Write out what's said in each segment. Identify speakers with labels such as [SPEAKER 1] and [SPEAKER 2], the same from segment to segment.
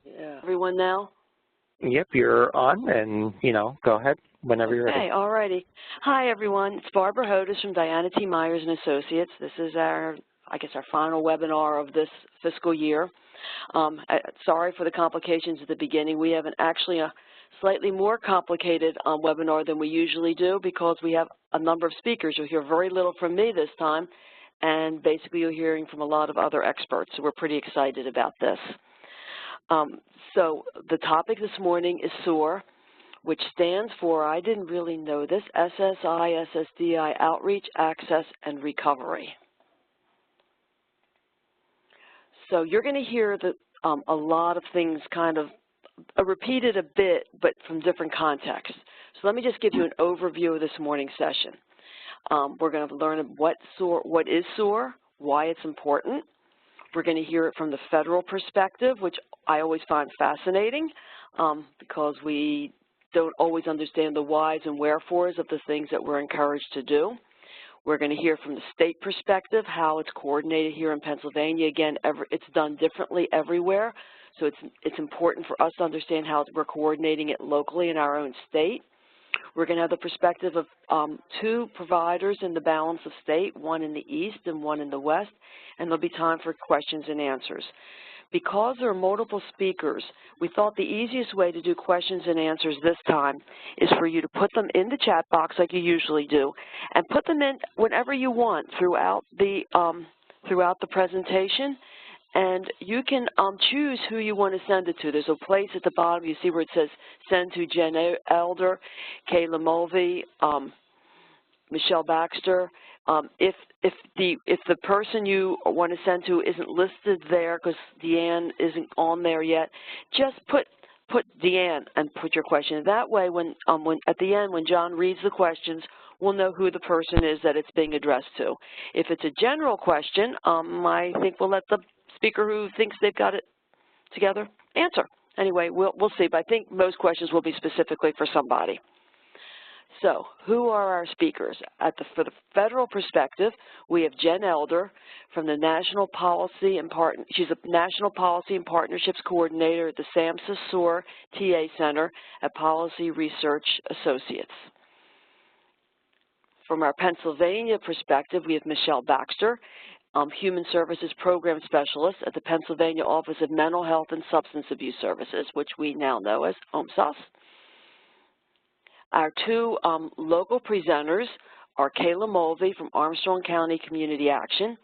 [SPEAKER 1] Yeah. Everyone now?
[SPEAKER 2] Yep, you're on, and, go ahead whenever you're ready.
[SPEAKER 1] Okay, all righty. Hi, everyone. It's Barbara Hodes from Diana T. Myers & Associates. This is our final webinar of this fiscal year. Sorry for the complications at the beginning. We have actually a slightly more complicated webinar than we usually do because we have a number of speakers. You'll hear very little from me this time, and basically you're hearing from a lot of other experts, so we're pretty excited about this. So the topic this morning is SOAR, which stands for, I didn't really know this, SSISSDI, Outreach, Access, and Recovery. So you're going to hear a lot of things kind of repeated a bit, but from different contexts. So let me just give you an overview of this morning's session. We're going to learn what is SOAR, why it's important. We're going to hear it from the federal perspective, which I always find fascinating because we don't always understand the whys and wherefores of the things that we're encouraged to do. We're going to hear from the state perspective how it's coordinated here in Pennsylvania. Again, it's done differently everywhere, so it's important for us to understand how we're coordinating it locally in our own state. We're going to have the perspective of two providers in the balance of state, one in the east and one in the west, and there'll be time for questions and answers. Because there are multiple speakers, we thought the easiest way to do questions and answers this time is for you to put them in the chat box like you usually do, and put them in whenever you want throughout the presentation. And you can choose who you want to send it to. There's a place at the bottom, you see where it says send to Jen Elder, Kayla Mulvey, Michelle Baxter. If the person you want to send to isn't listed there because Deanne isn't on there yet, just put Deanne and put your question. That way, when at the end when John reads the questions, we'll know who the person is that it's being addressed to. If it's a general question, I think we'll let the speaker who thinks they've got it together answer. Anyway, we'll see, but I think most questions will be specifically for somebody. So, who are our speakers? For the federal perspective, we have Jen Elder from the National Policy and she's a National Policy and Partnerships Coordinator at the SAMHSA SOAR TA Center at Policy Research Associates. From our Pennsylvania perspective, we have Michelle Baxter, Human Services Program Specialist at the Pennsylvania Office of Mental Health and Substance Abuse Services, which we now know as OMSAS. Our two local presenters are Kayla Mulvey from Armstrong County Community Action,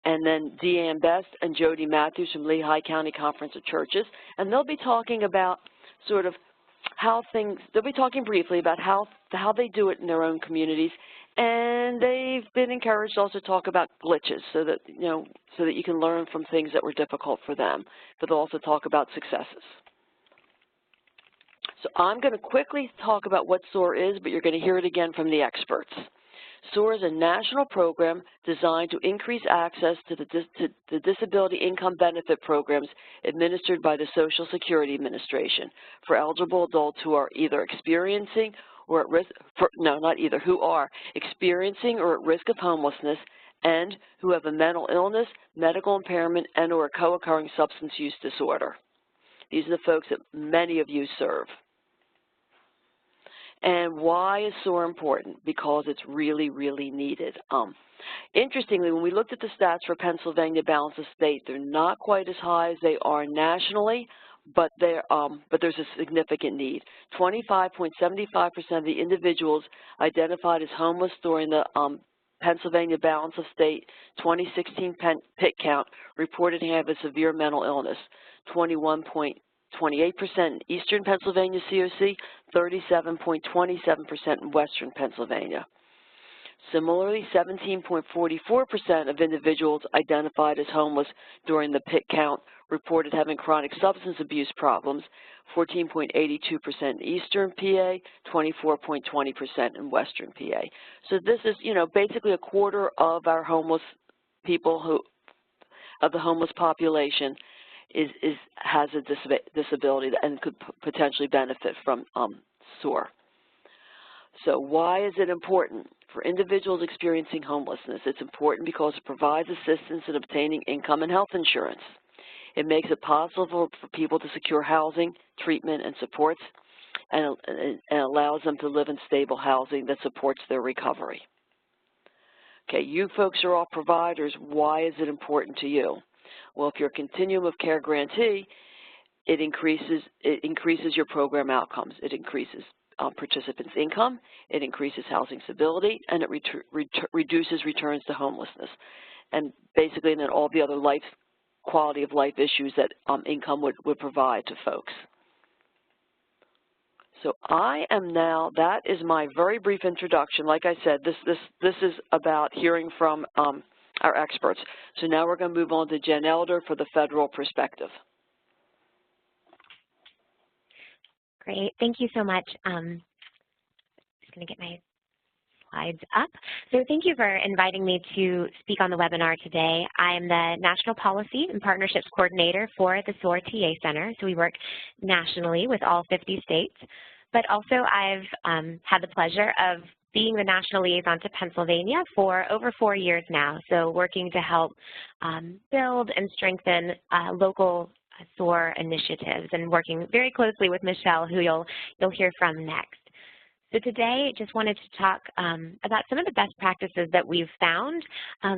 [SPEAKER 1] and then Deanne Best and Jody Matthews from Lehigh County Conference of Churches, and they'll be talking about sort of they'll be talking briefly about how they do it in their own communities, and they've been encouraged to also talk about glitches so that you can learn from things that were difficult for them, but they'll also talk about successes. So I'm going to quickly talk about what SOAR is, but you're going to hear it again from the experts. SOAR is a national program designed to increase access to the disability income benefit programs administered by the Social Security Administration for eligible adults who are either experiencing or at risk, who are experiencing or at risk of homelessness and who have a mental illness, medical impairment, and or a co-occurring substance use disorder. These are the folks that many of you serve. And why is SOAR important? Because it's really, really needed. Interestingly, when we looked at the stats for Pennsylvania balance of state, they're not quite as high as they are nationally, but there's a significant need. 25.75% of the individuals identified as homeless during the Pennsylvania balance of state 2016 PIT count reported to have a severe mental illness. 21.28% in Eastern Pennsylvania CoC, 37.27% in Western Pennsylvania. Similarly, 17.44% of individuals identified as homeless during the PIT count reported having chronic substance abuse problems, 14.82% in Eastern PA, 24.20% in Western PA. So this is, basically a quarter of our homeless people of the homeless population has a disability and could potentially benefit from SOAR. So why is it important? For individuals experiencing homelessness, it's important because it provides assistance in obtaining income and health insurance. It makes it possible for people to secure housing, treatment, and supports, and allows them to live in stable housing that supports their recovery. Okay, you folks are all providers. Why is it important to you? Well, if you're a continuum of care grantee, it increases your program outcomes. It increases participants' income, it increases housing stability, and it reduces returns to homelessness. And basically, then all the other quality of life issues that income would provide to folks. So I am now, that is my very brief introduction. Like I said, this is about hearing from our experts. So now we're going to move on to Jen Elder for the federal perspective.
[SPEAKER 3] Great, thank you so much. Just going to get my slides up. So thank you for inviting me to speak on the webinar today. I am the National Policy and Partnerships Coordinator for the SOAR TA Center. So we work nationally with all 50 states, but also I've had the pleasure of being the national liaison to Pennsylvania for over 4 years now. So working to help build and strengthen local SOAR initiatives, and working very closely with Michelle, who you'll hear from next. So today, just wanted to talk about some of the best practices that we've found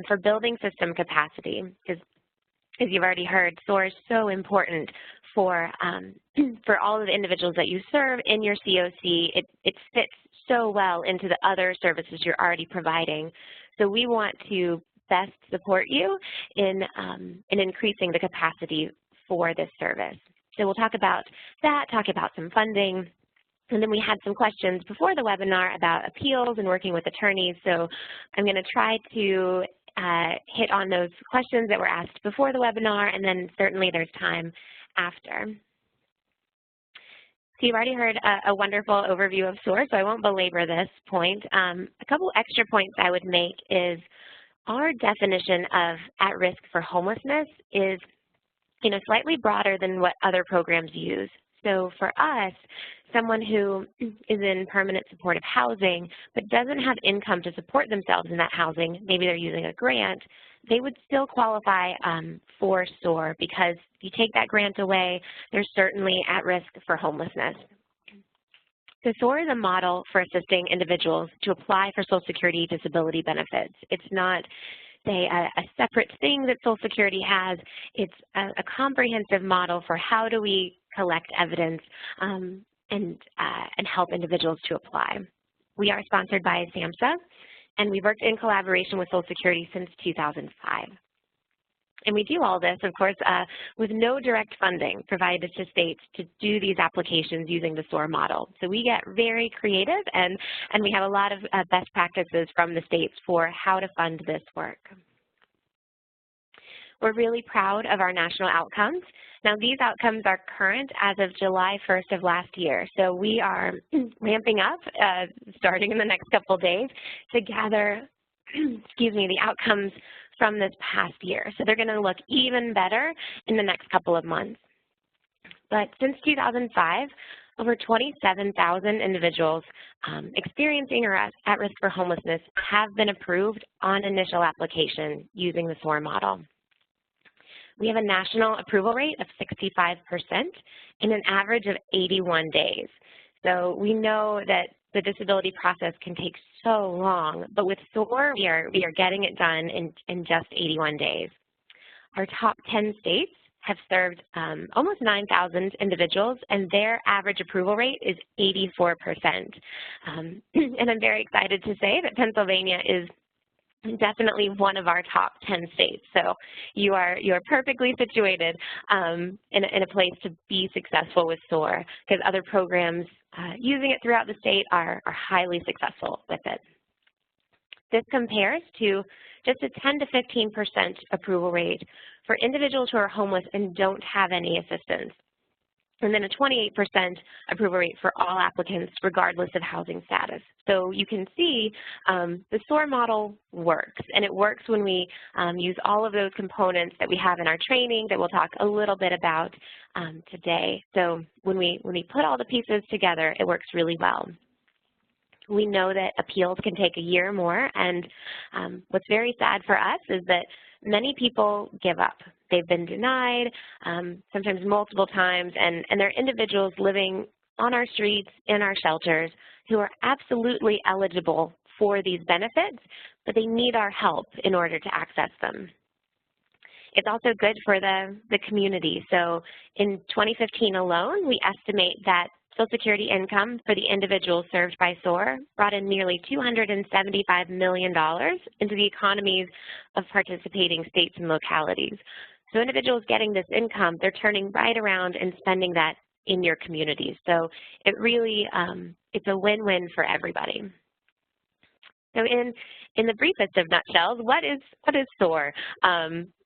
[SPEAKER 3] for building system capacity, because as you've already heard, SOAR is so important for all of the individuals that you serve in your CoC. It fits so well into the other services you're already providing. So we want to best support you in increasing the capacity for this service. So we'll talk about that, talk about some funding, and then we had some questions before the webinar about appeals and working with attorneys. So I'm going to try to hit on those questions that were asked before the webinar, and then certainly there's time after. So you've already heard a wonderful overview of SOAR, so I won't belabor this point. A couple extra points I would make is our definition of at risk for homelessness is slightly broader than what other programs use. So for us, someone who is in permanent supportive housing but doesn't have income to support themselves in that housing, maybe they're using a grant, they would still qualify for SOAR, because if you take that grant away, they're certainly at risk for homelessness. So SOAR is a model for assisting individuals to apply for Social Security disability benefits. It's not say a separate thing that Social Security has. It's a comprehensive model for how do we collect evidence and help individuals to apply. We are sponsored by SAMHSA, and we've worked in collaboration with Social Security since 2005. And we do all this, of course, with no direct funding provided to states to do these applications using the SOAR model. So we get very creative, and we have a lot of best practices from the states for how to fund this work. We're really proud of our national outcomes. Now, these outcomes are current as of July 1st of last year. So we are ramping up, starting in the next couple days, to gather the outcomes from this past year. So they're going to look even better in the next couple of months. But since 2005, over 27,000 individuals experiencing or at risk for homelessness have been approved on initial application using the SOAR model. We have a national approval rate of 65% in an average of 81 days. So we know that the disability process can take so long, but with SOAR, we are getting it done in just 81 days. Our top 10 states have served almost 9,000 individuals, and their average approval rate is 84%. And I'm very excited to say that Pennsylvania is definitely one of our top 10 states. So you are perfectly situated in a place to be successful with SOAR, because other programs using it throughout the state are highly successful with it. This compares to just a 10 to 15% approval rate for individuals who are homeless and don't have any assistance, and then a 28% approval rate for all applicants regardless of housing status. So you can see the SOAR model works, and it works when we use all of those components that we have in our training that we'll talk a little bit about today. So when we put all the pieces together, it works really well. We know that appeals can take a year or more, and what's very sad for us is that many people give up. They've been denied, sometimes multiple times, and they're individuals living on our streets, in our shelters, who are absolutely eligible for these benefits, but they need our help in order to access them. It's also good for the community. So in 2015 alone, we estimate that Social Security income for the individuals served by SOAR brought in nearly $275 million into the economies of participating states and localities. So individuals getting this income, they're turning right around and spending that in your communities. So it really, it's a win-win for everybody. So in the briefest of nutshells, what is SOAR?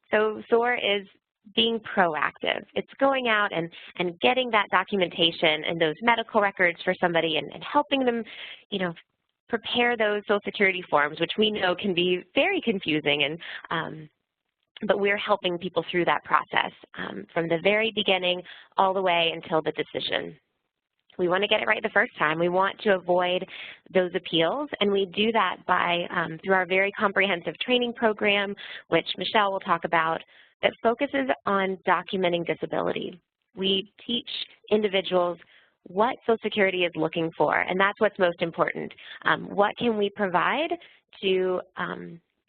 [SPEAKER 3] So SOAR is being proactive. It's going out and getting that documentation and those medical records for somebody and helping them, you know, prepare those Social Security forms, which we know can be very confusing, and but we're helping people through that process from the very beginning all the way until the decision. We want to get it right the first time. We want to avoid those appeals, and we do that by through our very comprehensive training program, which Michelle will talk about, that focuses on documenting disability. We teach individuals what Social Security is looking for, and that's what's most important. What can we provide to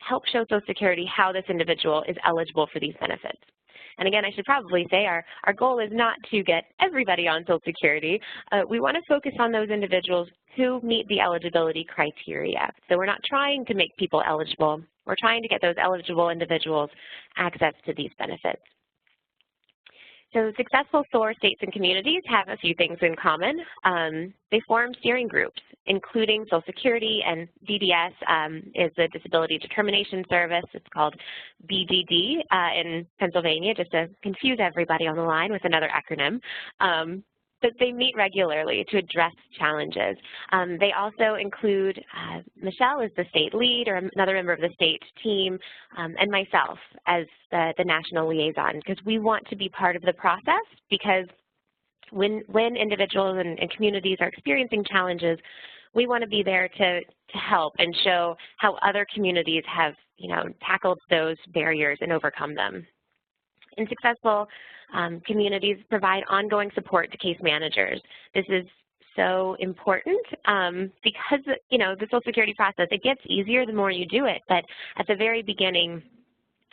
[SPEAKER 3] help show Social Security how this individual is eligible for these benefits? And again, I should probably say our goal is not to get everybody on Social Security. We want to focus on those individuals who meet the eligibility criteria. So we're not trying to make people eligible. We're trying to get those eligible individuals access to these benefits. So successful SOAR states and communities have a few things in common. They form steering groups, including Social Security, and DDS is the Disability Determination Service. It's called BDD in Pennsylvania, just to confuse everybody on the line with another acronym. But they meet regularly to address challenges. They also include Michelle as the state lead, or another member of the state team, and myself as the national liaison, because we want to be part of the process, because when individuals and communities are experiencing challenges, we want to be there to help and show how other communities have, you know, tackled those barriers and overcome them. And successful communities provide ongoing support to case managers. This is so important because, you know, the Social Security process, it gets easier the more you do it, but at the very beginning,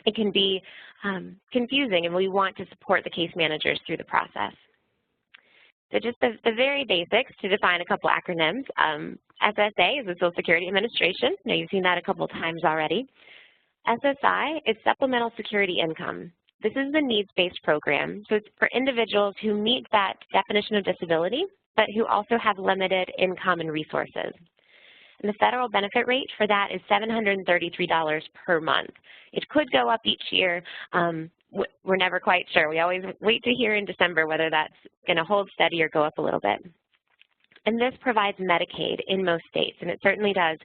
[SPEAKER 3] it can be confusing, and we want to support the case managers through the process. So just the very basics to define a couple acronyms. SSA is the Social Security Administration. Now, you've seen that a couple times already. SSI is Supplemental Security Income. This is the needs-based program, so it's for individuals who meet that definition of disability, but who also have limited income and resources. And the federal benefit rate for that is $733 per month. It could go up each year. We're never quite sure. We always wait to hear in December whether that's going to hold steady or go up a little bit. And this provides Medicaid in most states, and it certainly does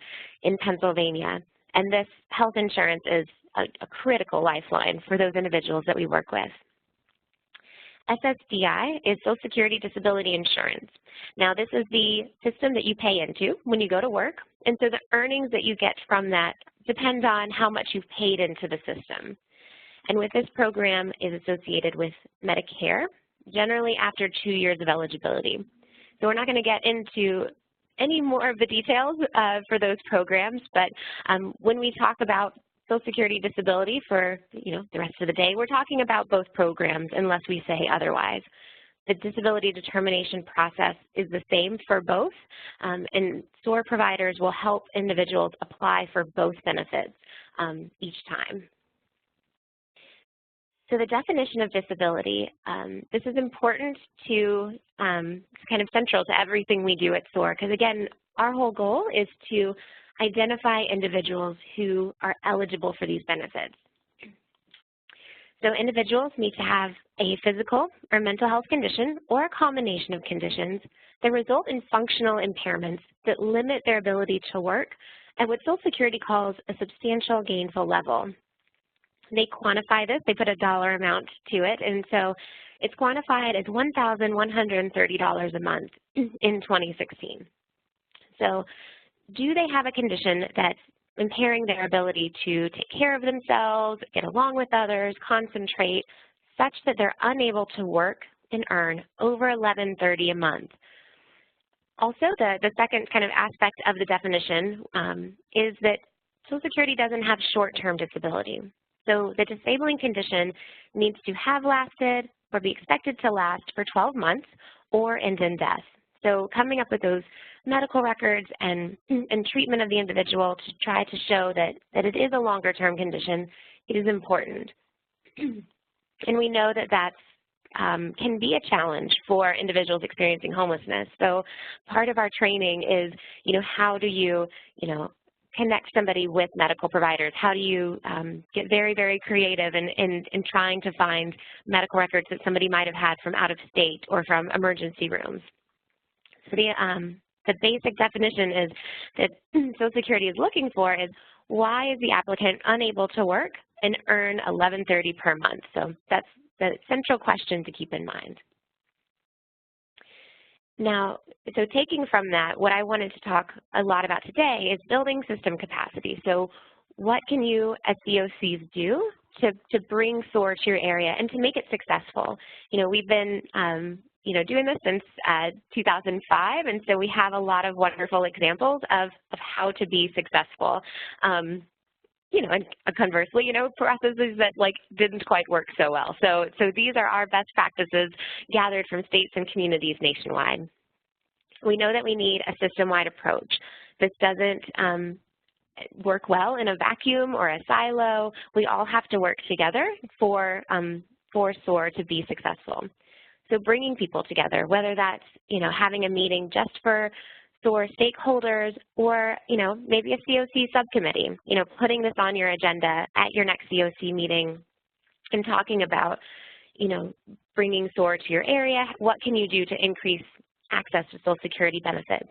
[SPEAKER 3] in Pennsylvania. And this health insurance is a critical lifeline for those individuals that we work with. SSDI is Social Security Disability Insurance. Now, this is the system that you pay into when you go to work, and so the earnings that you get from that depend on how much you've paid into the system. And with this program is associated with Medicare, generally after 2 years of eligibility. So we're not going to get into any more of the details for those programs, but when we talk about Social Security disability for, you know, the rest of the day, we're talking about both programs unless we say otherwise. The disability determination process is the same for both, and SOAR providers will help individuals apply for both benefits each time. So the definition of disability, this is important to, it's kind of central to everything we do at SOAR, because again, our whole goal is to identify individuals who are eligible for these benefits. So individuals need to have a physical or mental health condition or a combination of conditions that result in functional impairments that limit their ability to work at what Social Security calls a substantial gainful level. They quantify this, they put a dollar amount to it, and so it's quantified as $1,130 a month in 2016. So do they have a condition that's impairing their ability to take care of themselves, get along with others, concentrate, such that they're unable to work and earn over $11.30 a month. Also, the second kind of aspect of the definition is that Social Security doesn't have short-term disability. So the disabling condition needs to have lasted or be expected to last for 12 months or end in death. So coming up with those medical records and treatment of the individual to try to show that it is a longer-term condition is important. And we know that that's can be a challenge for individuals experiencing homelessness. So part of our training is, how do you, connect somebody with medical providers? How do you get very, very creative in trying to find medical records that somebody might have had from out of state or from emergency rooms? So the basic definition is that Social Security is looking for is, why is the applicant unable to work and earn $11.30 per month? So that's the central question to keep in mind. Now, so taking from that, what I wanted to talk a lot about today is building system capacity. So what can you as COCs do to bring SOAR to your area and to make it successful? We've been doing this since 2005, and so we have a lot of wonderful examples of how to be successful. And conversely, processes that didn't quite work so well. So these are our best practices gathered from states and communities nationwide. We know that we need a system-wide approach. This doesn't work well in a vacuum or a silo. We all have to work together for SOAR to be successful. So bringing people together, whether that's, having a meeting just for SOAR stakeholders or, maybe a COC subcommittee, putting this on your agenda at your next COC meeting and talking about, bringing SOAR to your area. What can you do to increase access to Social Security benefits?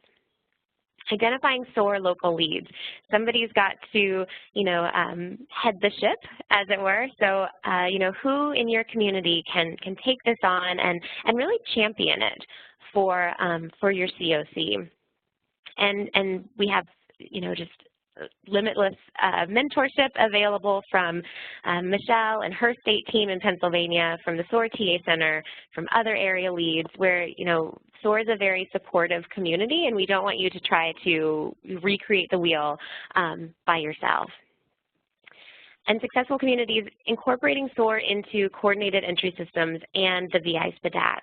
[SPEAKER 3] Identifying SOAR local leads. Somebody's got to, head the ship, as it were. So, who in your community can take this on and really champion it for your COC. And we have, just limitless mentorship available from Michelle and her state team in Pennsylvania, from the SOAR TA Center, from other area leads, where, SOAR is a very supportive community, and we don't want you to try to recreate the wheel by yourself. And successful communities incorporating SOAR into coordinated entry systems and the VI SPDAT.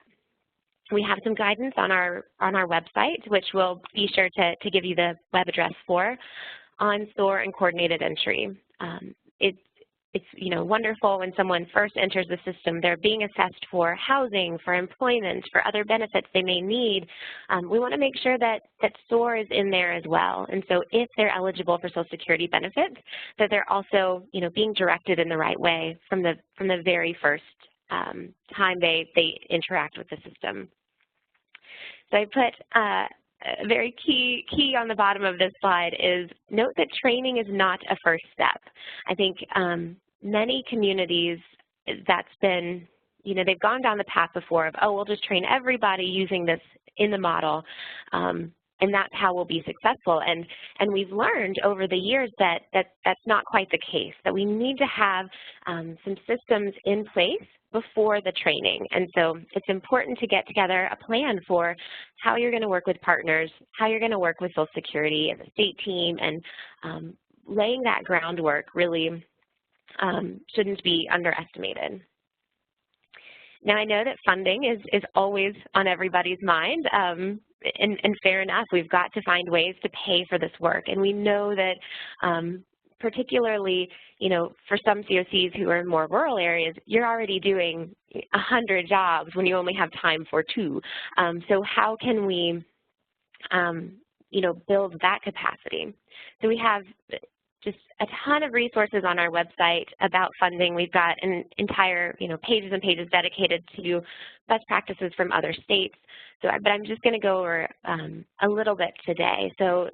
[SPEAKER 3] We have some guidance on our website, which we'll be sure to give you the web address for, on SOAR and coordinated entry. It's wonderful when someone first enters the system. They're being assessed for housing, for employment, for other benefits they may need. We want to make sure that SOAR is in there as well. And so if they're eligible for Social Security benefits, that they're also being directed in the right way from the very first time they interact with the system. So I put a very key on the bottom of this slide is note that training is not a first step. I think many communities, that's been, they've gone down the path before of, we'll just train everybody using this in the model, and that's how we'll be successful. And we've learned over the years that that's not quite the case, that we need to have some systems in place before the training. And so it's important to get together a plan for how you're going to work with partners, how you're going to work with Social Security and the state team, and laying that groundwork really shouldn't be underestimated. Now, I know that funding is always on everybody's mind, and fair enough, we've got to find ways to pay for this work. And we know that particularly, for some COCs who are in more rural areas, you're already doing 100 jobs when you only have time for 2. So how can we, build that capacity? So we have just a ton of resources on our website about funding. We've got an entire, pages and pages dedicated to best practices from other states. So, but I'm just going to go over a little bit today. So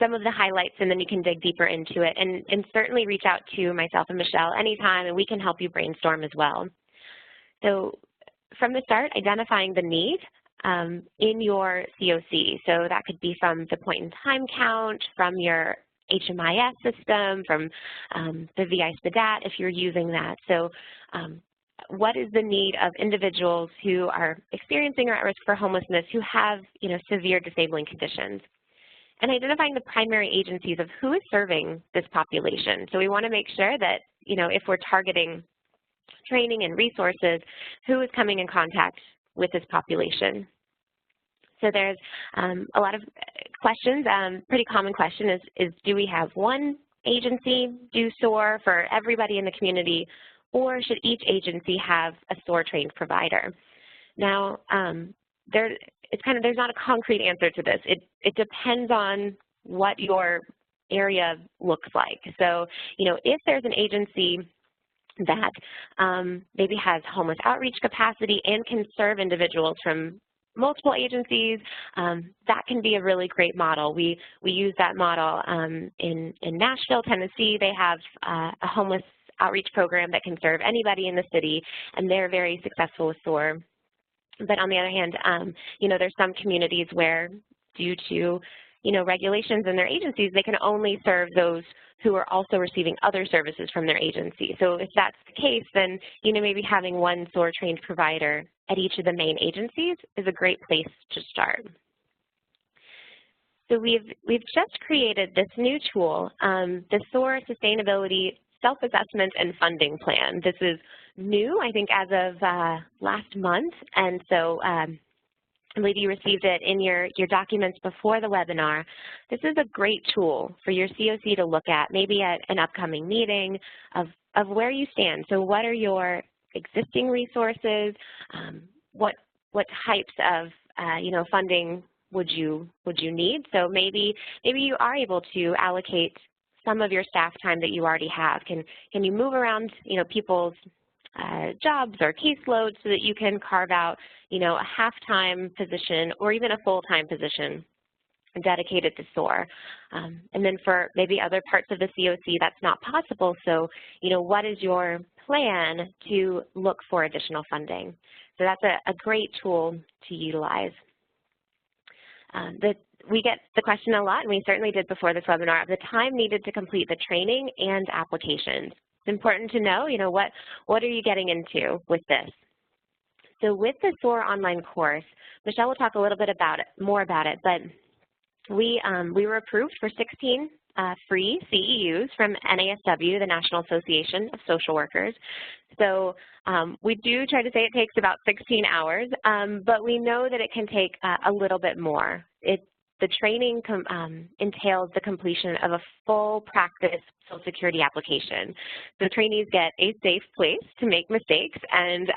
[SPEAKER 3] some of the highlights, and then you can dig deeper into it, and certainly reach out to myself and Michelle anytime, and we can help you brainstorm as well. So from the start, identifying the need in your COC. So that could be from the point in time count, from your HMIS system, from the SSISSDI if you're using that. So what is the need of individuals who are experiencing or at risk for homelessness who have, severe disabling conditions? And identifying the primary agencies of who is serving this population. So we want to make sure that, if we're targeting training and resources, who is coming in contact with this population. So there's a lot of questions. Pretty common question is do we have one agency do SOAR for everybody in the community, or should each agency have a SOAR trained provider? Now, there's not a concrete answer to this. It depends on what your area looks like. So, if there's an agency that maybe has homeless outreach capacity and can serve individuals from multiple agencies, that can be a really great model. We use that model in Nashville, Tennessee. They have a homeless outreach program that can serve anybody in the city, and they're very successful with SOAR. But on the other hand, there's some communities where, due to, regulations in their agencies, they can only serve those who are also receiving other services from their agency. So if that's the case, then, maybe having one SOAR trained provider at each of the main agencies is a great place to start. So we've just created this new tool, the SOAR Sustainability Self-Assessment and Funding Plan. This is new, I think, as of last month, and so I believe you received it in your documents before the webinar. This is a great tool for your CoC to look at, maybe at an upcoming meeting, of where you stand. So what are your existing resources? What types of funding would you need? So maybe you are able to allocate some of your staff time that you already have. Can you move around people's jobs or caseloads so that you can carve out a half-time position or even a full-time position dedicated to SOAR? And then for maybe other parts of the CoC, that's not possible. So what is your plan to look for additional funding? So that's a great tool to utilize. We get the question a lot, and we certainly did before this webinar, of the time needed to complete the training and applications. It's important to know, what are you getting into with this? So with the SOAR online course, Michelle will talk a little bit more about it, but we were approved for 16 free CEUs from NASW, the National Association of Social Workers. So we do try to say it takes about 16 hours, but we know that it can take a little bit more. The training entails the completion of a full practice Social Security application. So trainees get a safe place to make mistakes and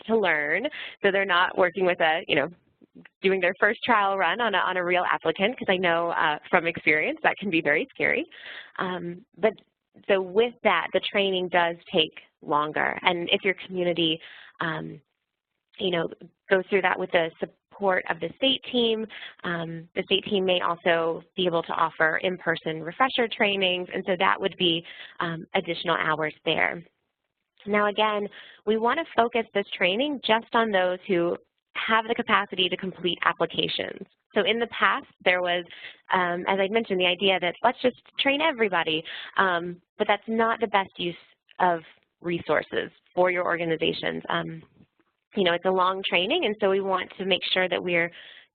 [SPEAKER 3] to learn, so they're not working with doing their first trial run on a real applicant, because I know from experience that can be very scary. But so with that, the training does take longer. And if your community, goes through that with the support of the state team may also be able to offer in-person refresher trainings, and so that would be additional hours there. Now again, we want to focus this training just on those who have the capacity to complete applications. So in the past, there was, as I mentioned, the idea that let's just train everybody, but that's not the best use of resources for your organizations. It's a long training, and so we want to make sure that we're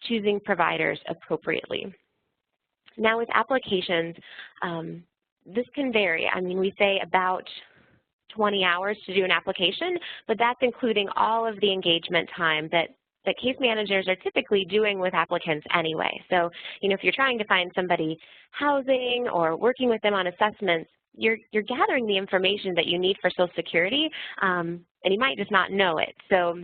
[SPEAKER 3] choosing providers appropriately. Now with applications, this can vary. I mean, we say about 20 hours to do an application, but that's including all of the engagement time that case managers are typically doing with applicants anyway. So, if you're trying to find somebody housing or working with them on assessments, you're gathering the information that you need for Social Security, and you might just not know it. So,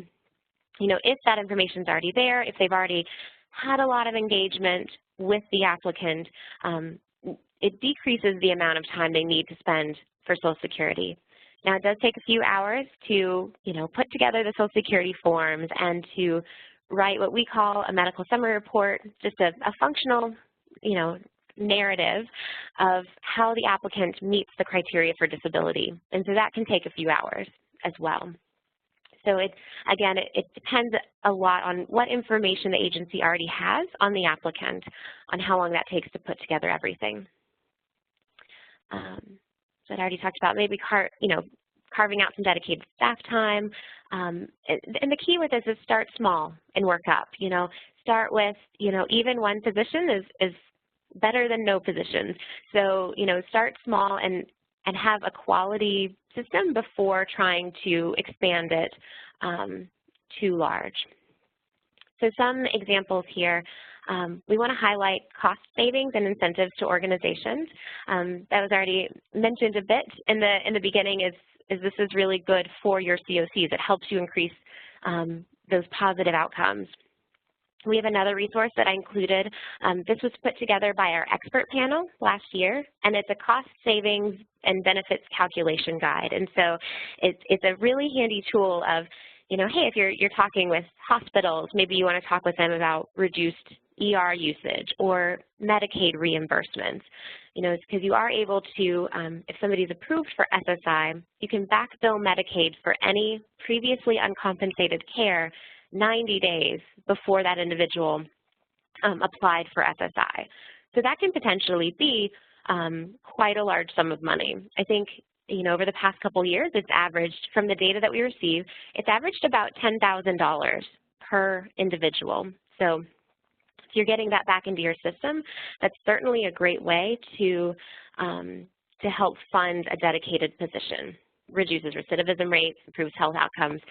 [SPEAKER 3] if that information's already there, if they've already had a lot of engagement with the applicant, it decreases the amount of time they need to spend for Social Security. Now, it does take a few hours to, put together the Social Security forms and to write what we call a medical summary report, just a functional, narrative of how the applicant meets the criteria for disability. And so that can take a few hours as well. So it depends a lot on what information the agency already has on the applicant, on how long that takes to put together everything. So I already talked about maybe carving out some dedicated staff time. And the key with this is start small and work up. Start with, even one position is better than no positions. So, start small and have a quality system before trying to expand it too large. So some examples here. We want to highlight cost savings and incentives to organizations. That was already mentioned a bit in the beginning. Is this is really good for your COCs. It helps you increase those positive outcomes. We have another resource that I included. This was put together by our expert panel last year, and it's a cost savings and benefits calculation guide. And so it's a really handy tool of, hey, if you're talking with hospitals, maybe you want to talk with them about reduced ER usage or Medicaid reimbursements. It's because you are able to, if somebody's approved for SSI, you can backbill Medicaid for any previously uncompensated care 90 days before that individual applied for SSI. So that can potentially be quite a large sum of money. I think, over the past couple years, it's averaged, from the data that we receive, it's averaged about $10,000 per individual. So if you're getting that back into your system, that's certainly a great way to help fund a dedicated position. Reduces recidivism rates, improves health outcomes.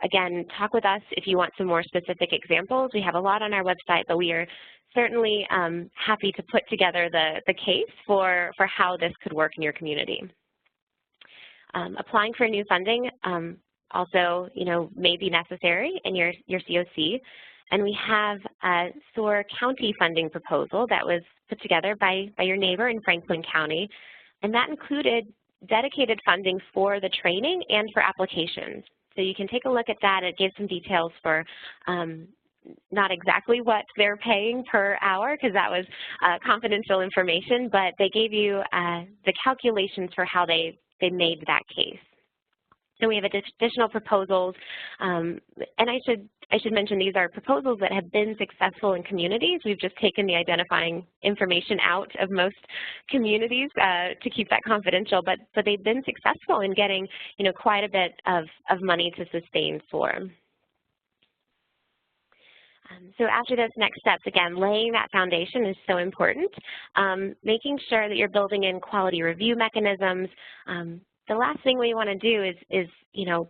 [SPEAKER 3] Again, talk with us if you want some more specific examples. We have a lot on our website, but we are certainly happy to put together the case for how this could work in your community. Applying for new funding also, may be necessary in your COC. And we have a SOAR County funding proposal that was put together by your neighbor in Franklin County, and that included dedicated funding for the training and for applications. So you can take a look at that. It gives some details for not exactly what they're paying per hour, because that was confidential information, but they gave you the calculations for how they made that case. So we have additional proposals, and I should mention these are proposals that have been successful in communities. We've just taken the identifying information out of most communities to keep that confidential, but they've been successful in getting, quite a bit of money to sustain SOAR. So after those next steps, again, laying that foundation is so important. Making sure that you're building in quality review mechanisms. The last thing we want to do is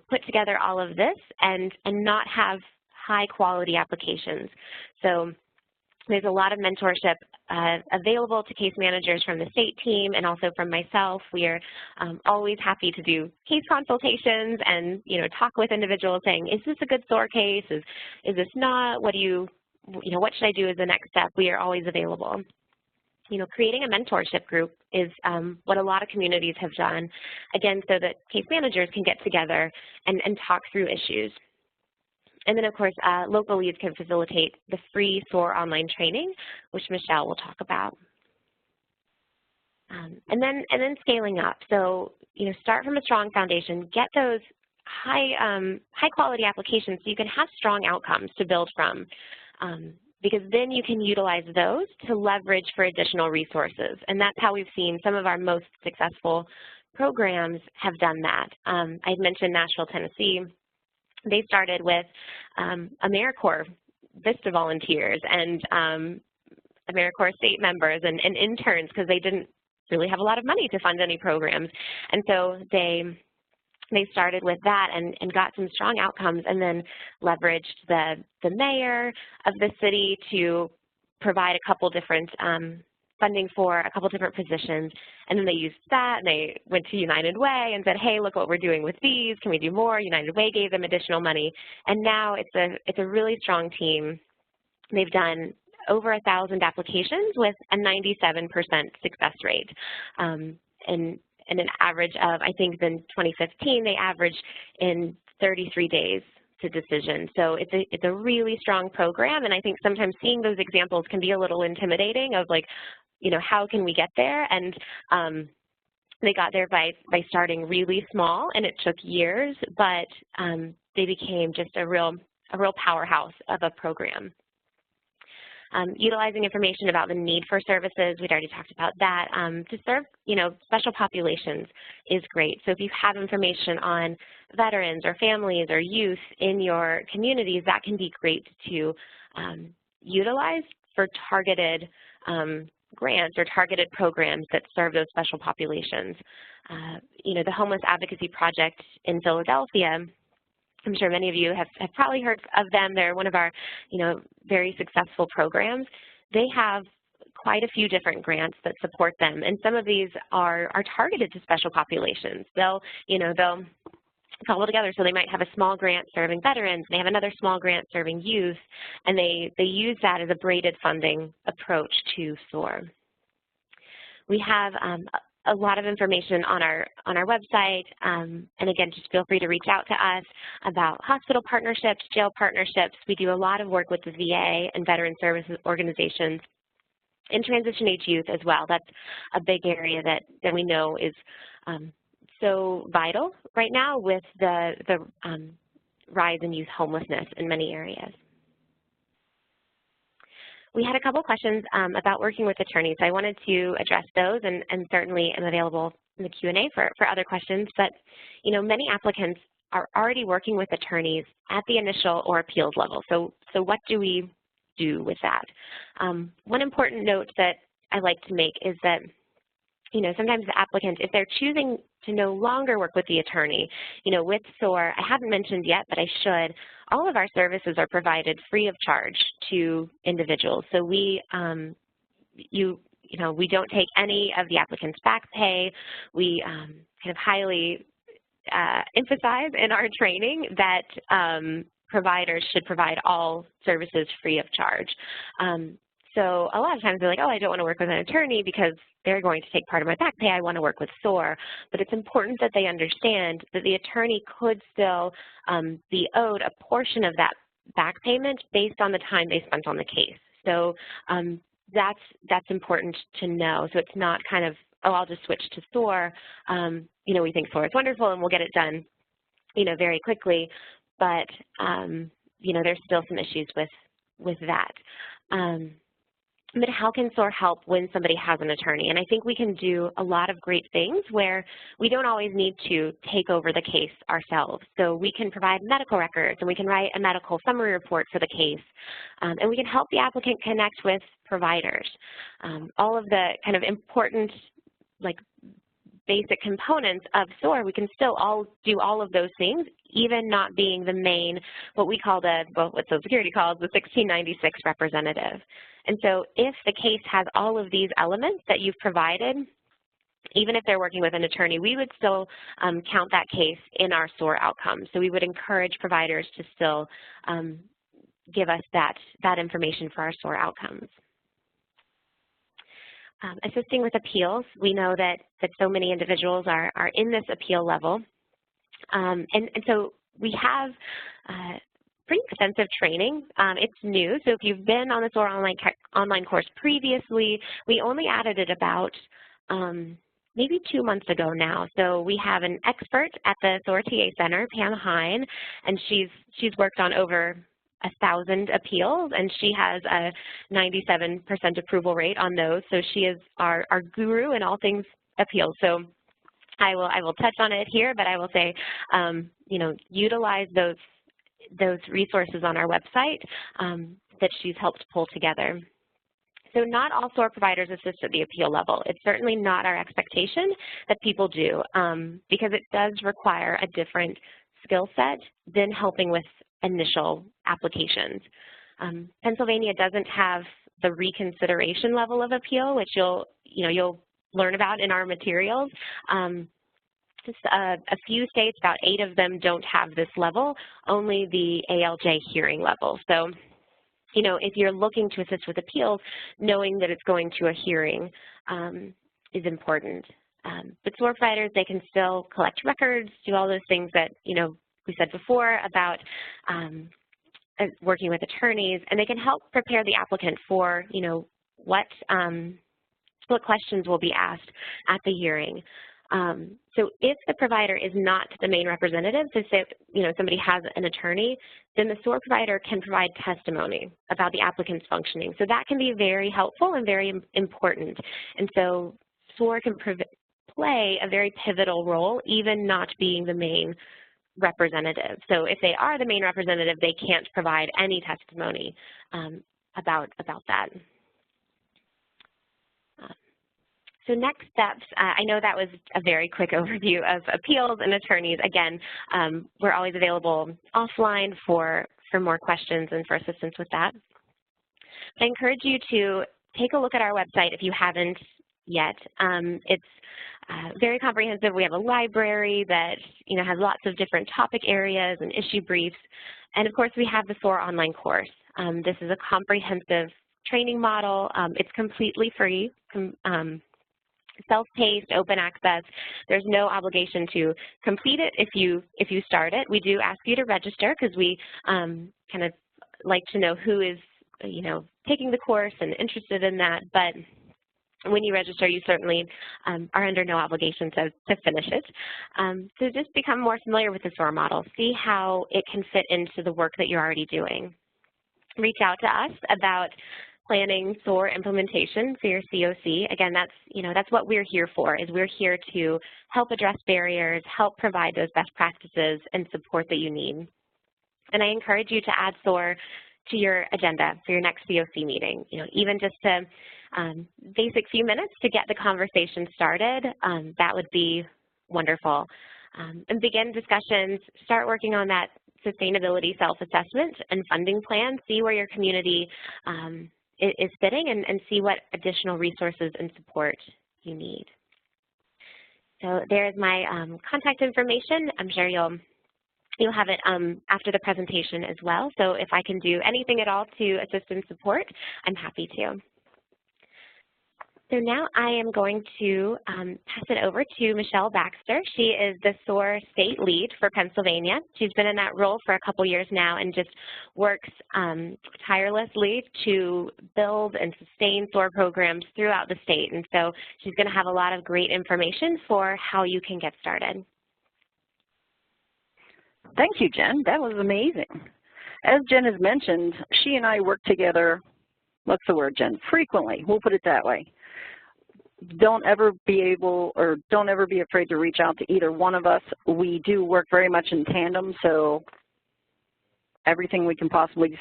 [SPEAKER 3] put together all of this and not have high quality applications. So there's a lot of mentorship available to case managers from the state team and also from myself. We are always happy to do case consultations and talk with individuals saying, is this a good SOAR case? Is this not? What should I do as the next step? We are always available. Creating a mentorship group is what a lot of communities have done, again, so that case managers can get together and talk through issues. And then, of course, local leads can facilitate the free SOAR online training, which Michelle will talk about. And then scaling up. So, start from a strong foundation, get those high quality applications so you can have strong outcomes to build from. Because then you can utilize those to leverage for additional resources. And that's how we've seen some of our most successful programs have done that. I'd mentioned Nashville, Tennessee. They started with AmeriCorps VISTA volunteers and AmeriCorps state members and interns, because they didn't really have a lot of money to fund any programs. And so they started with that and got some strong outcomes, and then leveraged the mayor of the city to provide a couple different funding for a couple different positions. And then they used that and they went to United Way and said, hey, look what we're doing with these. Can we do more? United Way gave them additional money. And now it's a really strong team. They've done over 1,000 applications with a 97% success rate. And an average of, I think in 2015, they averaged in 33 days to decision. So it's a really strong program, and I think sometimes seeing those examples can be a little intimidating of like, how can we get there? And they got there by starting really small, and it took years, but they became just a real powerhouse of a program. Utilizing information about the need for services, we'd already talked about that. To serve, special populations is great. So if you have information on veterans or families or youth in your communities, that can be great to utilize for targeted grants or targeted programs that serve those special populations. The Homeless Advocacy Project in Philadelphia, I'm sure many of you have probably heard of them. They're one of our, very successful programs. They have quite a few different grants that support them, and some of these are targeted to special populations. They'll cobble together, so they might have a small grant serving veterans, and they have another small grant serving youth, and they use that as a braided funding approach to SOAR. We have a lot of information on our website, and again, just feel free to reach out to us about hospital partnerships, jail partnerships. We do a lot of work with the VA and veteran services organizations and transition age youth as well. That's a big area that we know is so vital right now with the rise in youth homelessness in many areas. We had a couple questions about working with attorneys. I wanted to address those, and certainly am available in the Q&A for other questions. But, many applicants are already working with attorneys at the initial or appeals level. So what do we do with that? One important note that I like to make is that, sometimes the applicant, if they're choosing to no longer work with the attorney, with SOAR, I haven't mentioned yet, but I should, all of our services are provided free of charge to individuals. So we, we don't take any of the applicant's back pay. We kind of highly emphasize in our training that providers should provide all services free of charge. So a lot of times they're like, oh, I don't want to work with an attorney because they're going to take part of my back pay. I want to work with SOAR. But it's important that they understand that the attorney could still be owed a portion of that back payment based on the time they spent on the case. So that's important to know. So it's not kind of, oh, I'll just switch to SOAR. We think SOAR is wonderful and we'll get it done, very quickly. But, there's still some issues with that. But how can SOAR help when somebody has an attorney? And I think we can do a lot of great things where we don't always need to take over the case ourselves. So we can provide medical records, and we can write a medical summary report for the case, and we can help the applicant connect with providers. All of the kind of important, basic components of SOAR, we can still all do all of those things, even not being the main, what we call what Social Security calls the 1696 representative. And so if the case has all of these elements that you've provided, even if they're working with an attorney, we would still count that case in our SOAR outcomes. So we would encourage providers to still give us that information for our SOAR outcomes. Assisting with appeals, we know that so many individuals are in this appeal level. And so we have pretty extensive training. It's new, so if you've been on the SOAR online course previously, we only added it about maybe 2 months ago now. So we have an expert at the SOAR TA Center, Pam Hine, and she's worked on over 1,000 appeals, and she has a 97% approval rate on those. So she is our guru in all things appeals. So I will touch on it here, but I will say, utilize those resources on our website that she's helped pull together. So not all SOAR providers assist at the appeal level. It's certainly not our expectation that people do, because it does require a different skill set than helping with initial applications. Pennsylvania doesn't have the reconsideration level of appeal, which you'll learn about in our materials. Just a few states, about 8 of them, don't have this level, only the ALJ hearing level. So, if you're looking to assist with appeals, knowing that it's going to a hearing is important. But SOAR providers, they can still collect records, do all those things that, we said before about working with attorneys, and they can help prepare the applicant for, what questions will be asked at the hearing. So if the provider is not the main representative, so say, somebody has an attorney, then the SOAR provider can provide testimony about the applicant's functioning. So that can be very helpful and very important. And so SOAR can play a very pivotal role, even not being the main representative. So if they are the main representative, they can't provide any testimony about that. So next steps, I know that was a very quick overview of appeals and attorneys. Again, we're always available offline for more questions and for assistance with that. I encourage you to take a look at our website if you haven't yet. It's very comprehensive. We have a library that has lots of different topic areas and issue briefs. And of course, we have the SOAR online course. This is a comprehensive training model. It's completely free. Self-paced, open access. There's no obligation to complete it if you start it. We do ask you to register because we kind of like to know who is taking the course and interested in that. But when you register, you certainly are under no obligation to finish it. So just become more familiar with the SOAR model. See how it can fit into the work that you're already doing. Reach out to us about planning SOAR implementation for your CoC. Again, that's what we're here for, is we're here to help address barriers, help provide those best practices and support that you need. And I encourage you to add SOAR to your agenda for your next CoC meeting. Even just a basic few minutes to get the conversation started, that would be wonderful. And begin discussions, start working on that sustainability self-assessment and funding plan, see where your community is fitting and see what additional resources and support you need. So there's my contact information. I'm sure you'll have it after the presentation as well. So if I can do anything at all to assist and support, I'm happy to. So now I am going to pass it over to Michelle Baxter. She is the SOAR state lead for Pennsylvania. She's been in that role for a couple years now and just works tirelessly to build and sustain SOAR programs throughout the state. And so she's going to have a lot of great information for how you can get started.
[SPEAKER 4] Thank you, Jen. That was amazing. As Jen has mentioned, she and I work together, what's the word, Jen? Frequently, we'll put it that way. Don't ever be afraid to reach out to either one of us. We do work very much in tandem, so everything we can possibly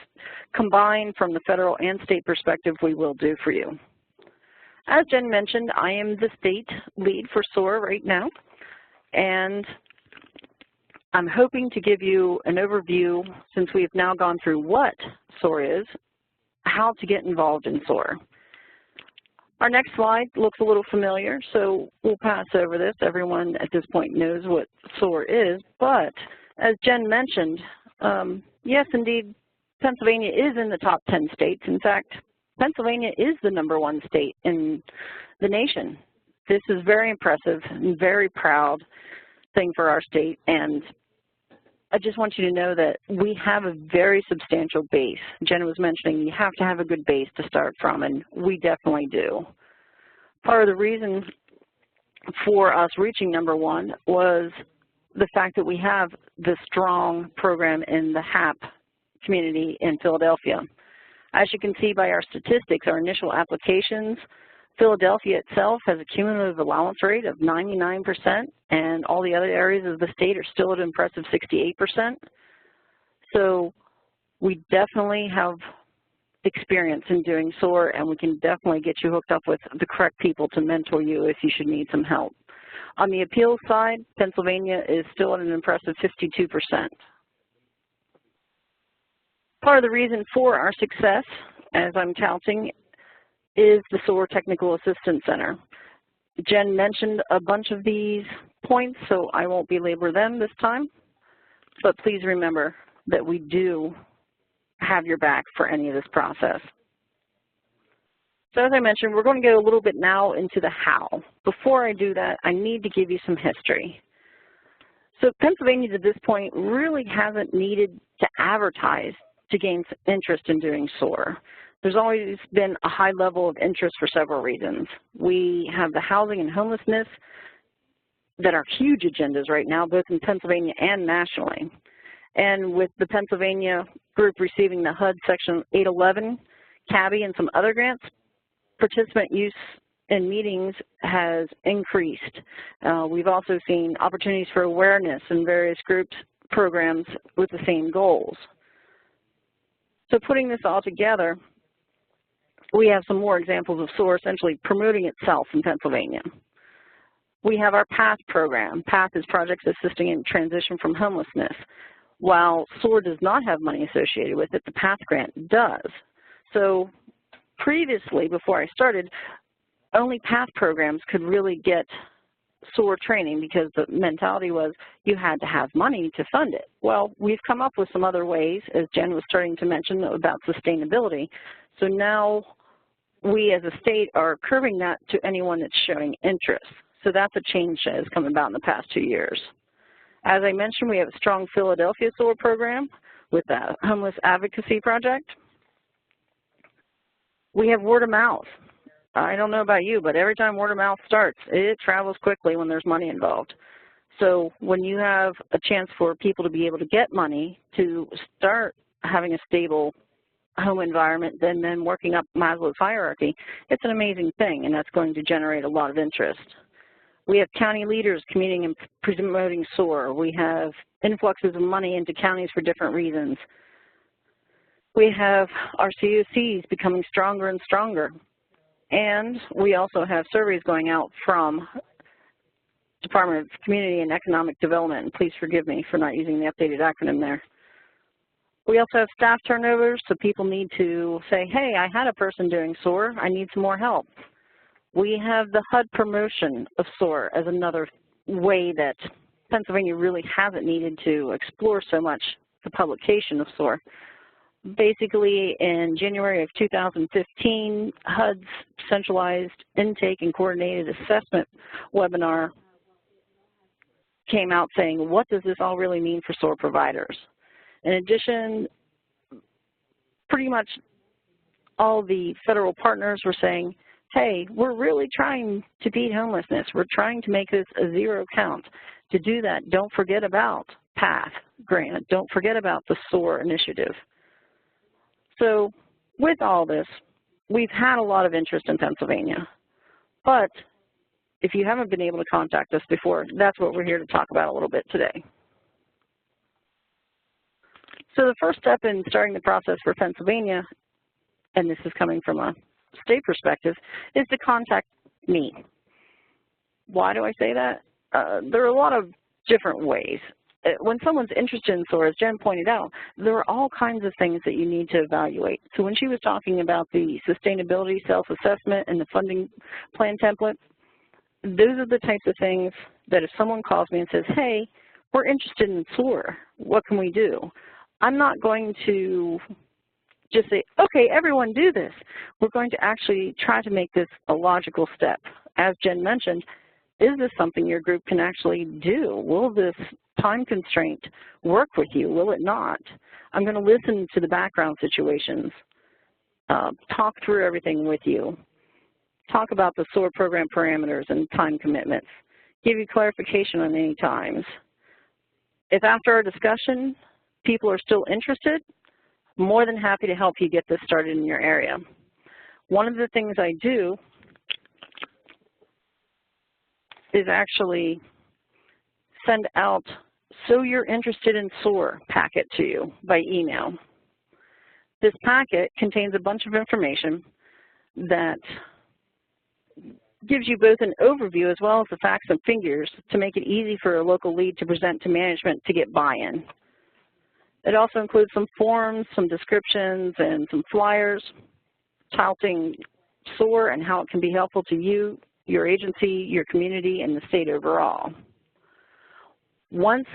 [SPEAKER 4] combine from the federal and state perspective, we will do for you. As Jen mentioned, I am the state lead for SOAR right now, and I'm hoping to give you an overview, since we have now gone through what SOAR is, how to get involved in SOAR. Our next slide looks a little familiar, so we'll pass over this. Everyone at this point knows what SOAR is, but as Jen mentioned, yes, indeed, Pennsylvania is in the top 10 states. In fact, Pennsylvania is the #1 state in the nation. This is very impressive and very proud thing for our state, and I just want you to know that we have a very substantial base. Jen was mentioning you have to have a good base to start from, and we definitely do. Part of the reason for us reaching #1 was the fact that we have the strong program in the HAP community in Philadelphia. As you can see by our statistics, our initial applications, Philadelphia itself has a cumulative allowance rate of 99%, and all the other areas of the state are still at an impressive 68%. So we definitely have experience in doing SOAR, and we can definitely get you hooked up with the correct people to mentor you if you should need some help. On the appeals side, Pennsylvania is still at an impressive 52%. Part of the reason for our success, as I'm touting, is the SOAR Technical Assistance Center. Jen mentioned a bunch of these points, so I won't belabor them this time, but please remember that we do have your back for any of this process. So as I mentioned, we're going to go a little bit now into the how. Before I do that, I need to give you some history. So Pennsylvania to this point really hasn't needed to advertise to gain interest in doing SOAR. There's always been a high level of interest for several reasons. We have the housing and homelessness that are huge agendas right now, both in Pennsylvania and nationally. And with the Pennsylvania group receiving the HUD Section 811, CABI, and some other grants, participant use in meetings has increased. We've also seen opportunities for awareness in various groups, programs with the same goals. So putting this all together, we have some more examples of SOAR essentially promoting itself in Pennsylvania. We have our PATH program. PATH is Projects Assisting in Transition from Homelessness. While SOAR does not have money associated with it, the PATH grant does. So previously, before I started, only PATH programs could really get SOAR training because the mentality was you had to have money to fund it. Well, we've come up with some other ways, as Jen was starting to mention, about sustainability. So now we as a state are curbing that to anyone that's showing interest. So that's a change that has come about in the past 2 years. As I mentioned, we have a strong Philadelphia SOAR program with the Homeless Advocacy Project. We have word of mouth. I don't know about you, but every time word of mouth starts, it travels quickly when there's money involved. So when you have a chance for people to be able to get money to start having a stable home environment, then working up Maslow's hierarchy, it's an amazing thing, and that's going to generate a lot of interest. We have county leaders commuting and promoting SOAR. We have influxes of money into counties for different reasons. We have our CoCs becoming stronger and stronger. And we also have surveys going out from Department of Community and Economic Development. And please forgive me for not using the updated acronym there. We also have staff turnovers, so people need to say, hey, I had a person doing SOAR, I need some more help. We have the HUD promotion of SOAR as another way that Pennsylvania really hasn't needed to explore so much the publication of SOAR. Basically, in January of 2015, HUD's centralized intake and coordinated assessment webinar came out saying, what does this all really mean for SOAR providers? In addition, pretty much all the federal partners were saying, hey, we're really trying to beat homelessness. We're trying to make this a zero count. To do that, don't forget about PATH grant. Don't forget about the SOAR initiative. So with all this, we've had a lot of interest in Pennsylvania. But if you haven't been able to contact us before, that's what we're here to talk about a little bit today. So the first step in starting the process for Pennsylvania, and this is coming from a state perspective, is to contact me. Why do I say that? There are a lot of different ways. When someone's interested in SOAR, as Jen pointed out, there are all kinds of things that you need to evaluate. So when she was talking about the sustainability self-assessment and the funding plan template, those are the types of things that if someone calls me and says, hey, we're interested in SOAR, what can we do? I'm not going to just say, okay, everyone do this. We're going to actually try to make this a logical step. As Jen mentioned, is this something your group can actually do? Will this time constraint work with you? Will it not? I'm going to listen to the background situations, talk through everything with you, talk about the SOAR program parameters and time commitments, give you clarification on any times. If after our discussion people are still interested, I'm more than happy to help you get this started in your area. One of the things I do is actually send out "So You're Interested in SOAR" packet to you by email. This packet contains a bunch of information that gives you both an overview as well as the facts and figures to make it easy for a local lead to present to management to get buy-in. It also includes some forms, some descriptions, and some flyers touting SOAR and how it can be helpful to you, your agency, your community, and the state overall. Once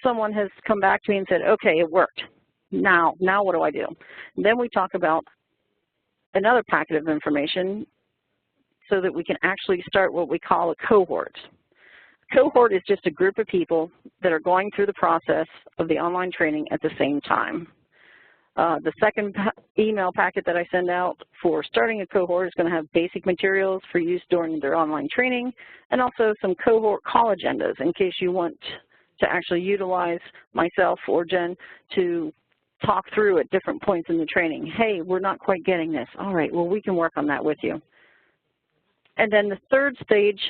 [SPEAKER 4] someone has come back to me and said, okay, it worked, now what do I do? Then we talk about another packet of information so that we can actually start what we call a cohort. A cohort is just a group of people that are going through the process of the online training at the same time. The second email packet that I send out for starting a cohort is going to have basic materials for use during their online training, and also some cohort call agendas in case you want to actually utilize myself or Jen to talk through at different points in the training. Hey, we're not quite getting this. All right, well, we can work on that with you. And then the third stage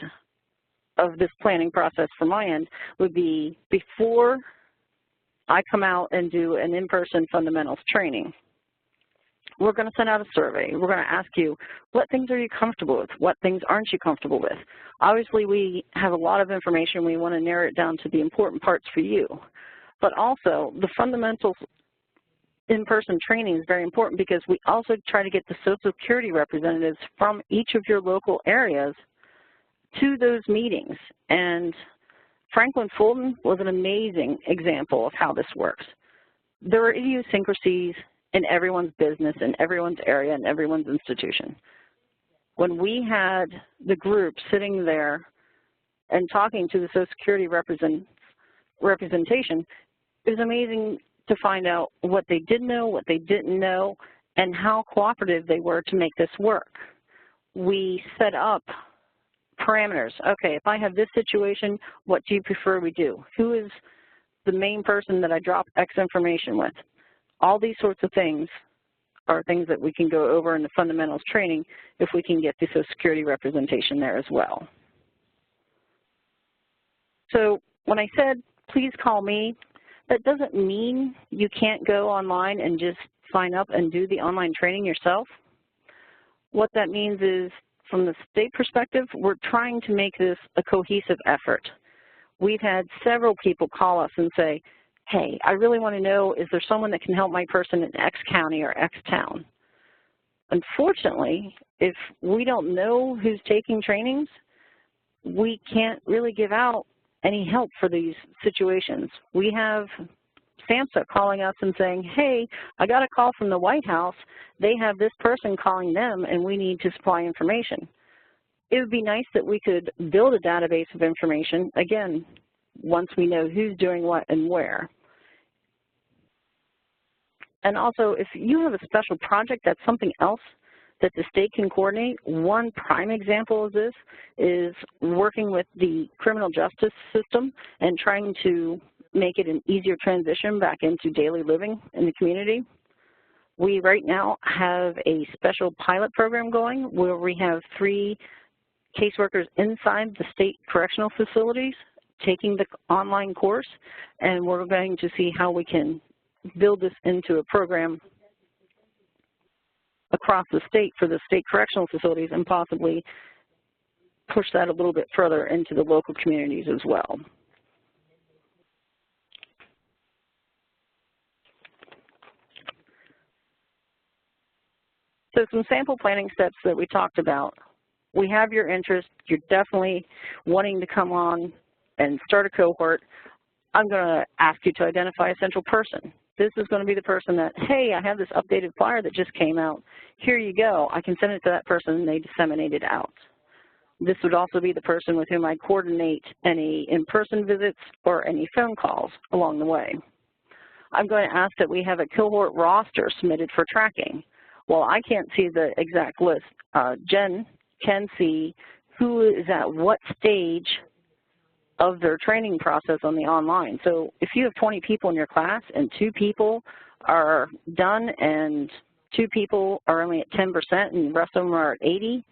[SPEAKER 4] of this planning process from my end would be before I come out and do an in-person fundamentals training. We're going to send out a survey. We're going to ask you, what things are you comfortable with? What things aren't you comfortable with? Obviously, we have a lot of information. We want to narrow it down to the important parts for you. But also, the fundamentals in-person training is very important because we also try to get the Social Security representatives from each of your local areas to those meetings. And Franklin Fulton was an amazing example of how this works. There are idiosyncrasies in everyone's business, in everyone's area, in everyone's institution. When we had the group sitting there and talking to the Social Security representation, it was amazing to find out what they did know, what they didn't know, and how cooperative they were to make this work. We set up parameters. Okay, if I have this situation, what do you prefer we do? Who is the main person that I drop X information with? All these sorts of things are things that we can go over in the fundamentals training if we can get the Social Security representation there as well. So when I said, please call me, that doesn't mean you can't go online and just sign up and do the online training yourself. What that means is, from the state perspective, we're trying to make this a cohesive effort. We've had several people call us and say, hey, I really want to know, is there someone that can help my person in X county or X town? Unfortunately, if we don't know who's taking trainings, we can't really give out any help for these situations. We have SAMHSA calling us and saying, hey, I got a call from the White House. They have this person calling them, and we need to supply information. It would be nice that we could build a database of information, again, once we know who's doing what and where. And also, if you have a special project that's something else that the state can coordinate, one prime example of this is working with the criminal justice system and trying to make it an easier transition back into daily living in the community. We right now have a special pilot program going where we have 3 caseworkers inside the state correctional facilities taking the online course, and we're going to see how we can build this into a program across the state for the state correctional facilities and possibly push that a little bit further into the local communities as well. So some sample planning steps that we talked about. We have your interest. You're definitely wanting to come on and start a cohort. I'm going to ask you to identify a central person. This is going to be the person that, hey, I have this updated flyer that just came out. Here you go. I can send it to that person and they disseminate it out. This would also be the person with whom I coordinate any in-person visits or any phone calls along the way. I'm going to ask that we have a cohort roster submitted for tracking. Well, I can't see the exact list. Jen can see who is at what stage of their training process on the online. So if you have 20 people in your class and 2 people are done and 2 people are only at 10% and the rest of them are at 80,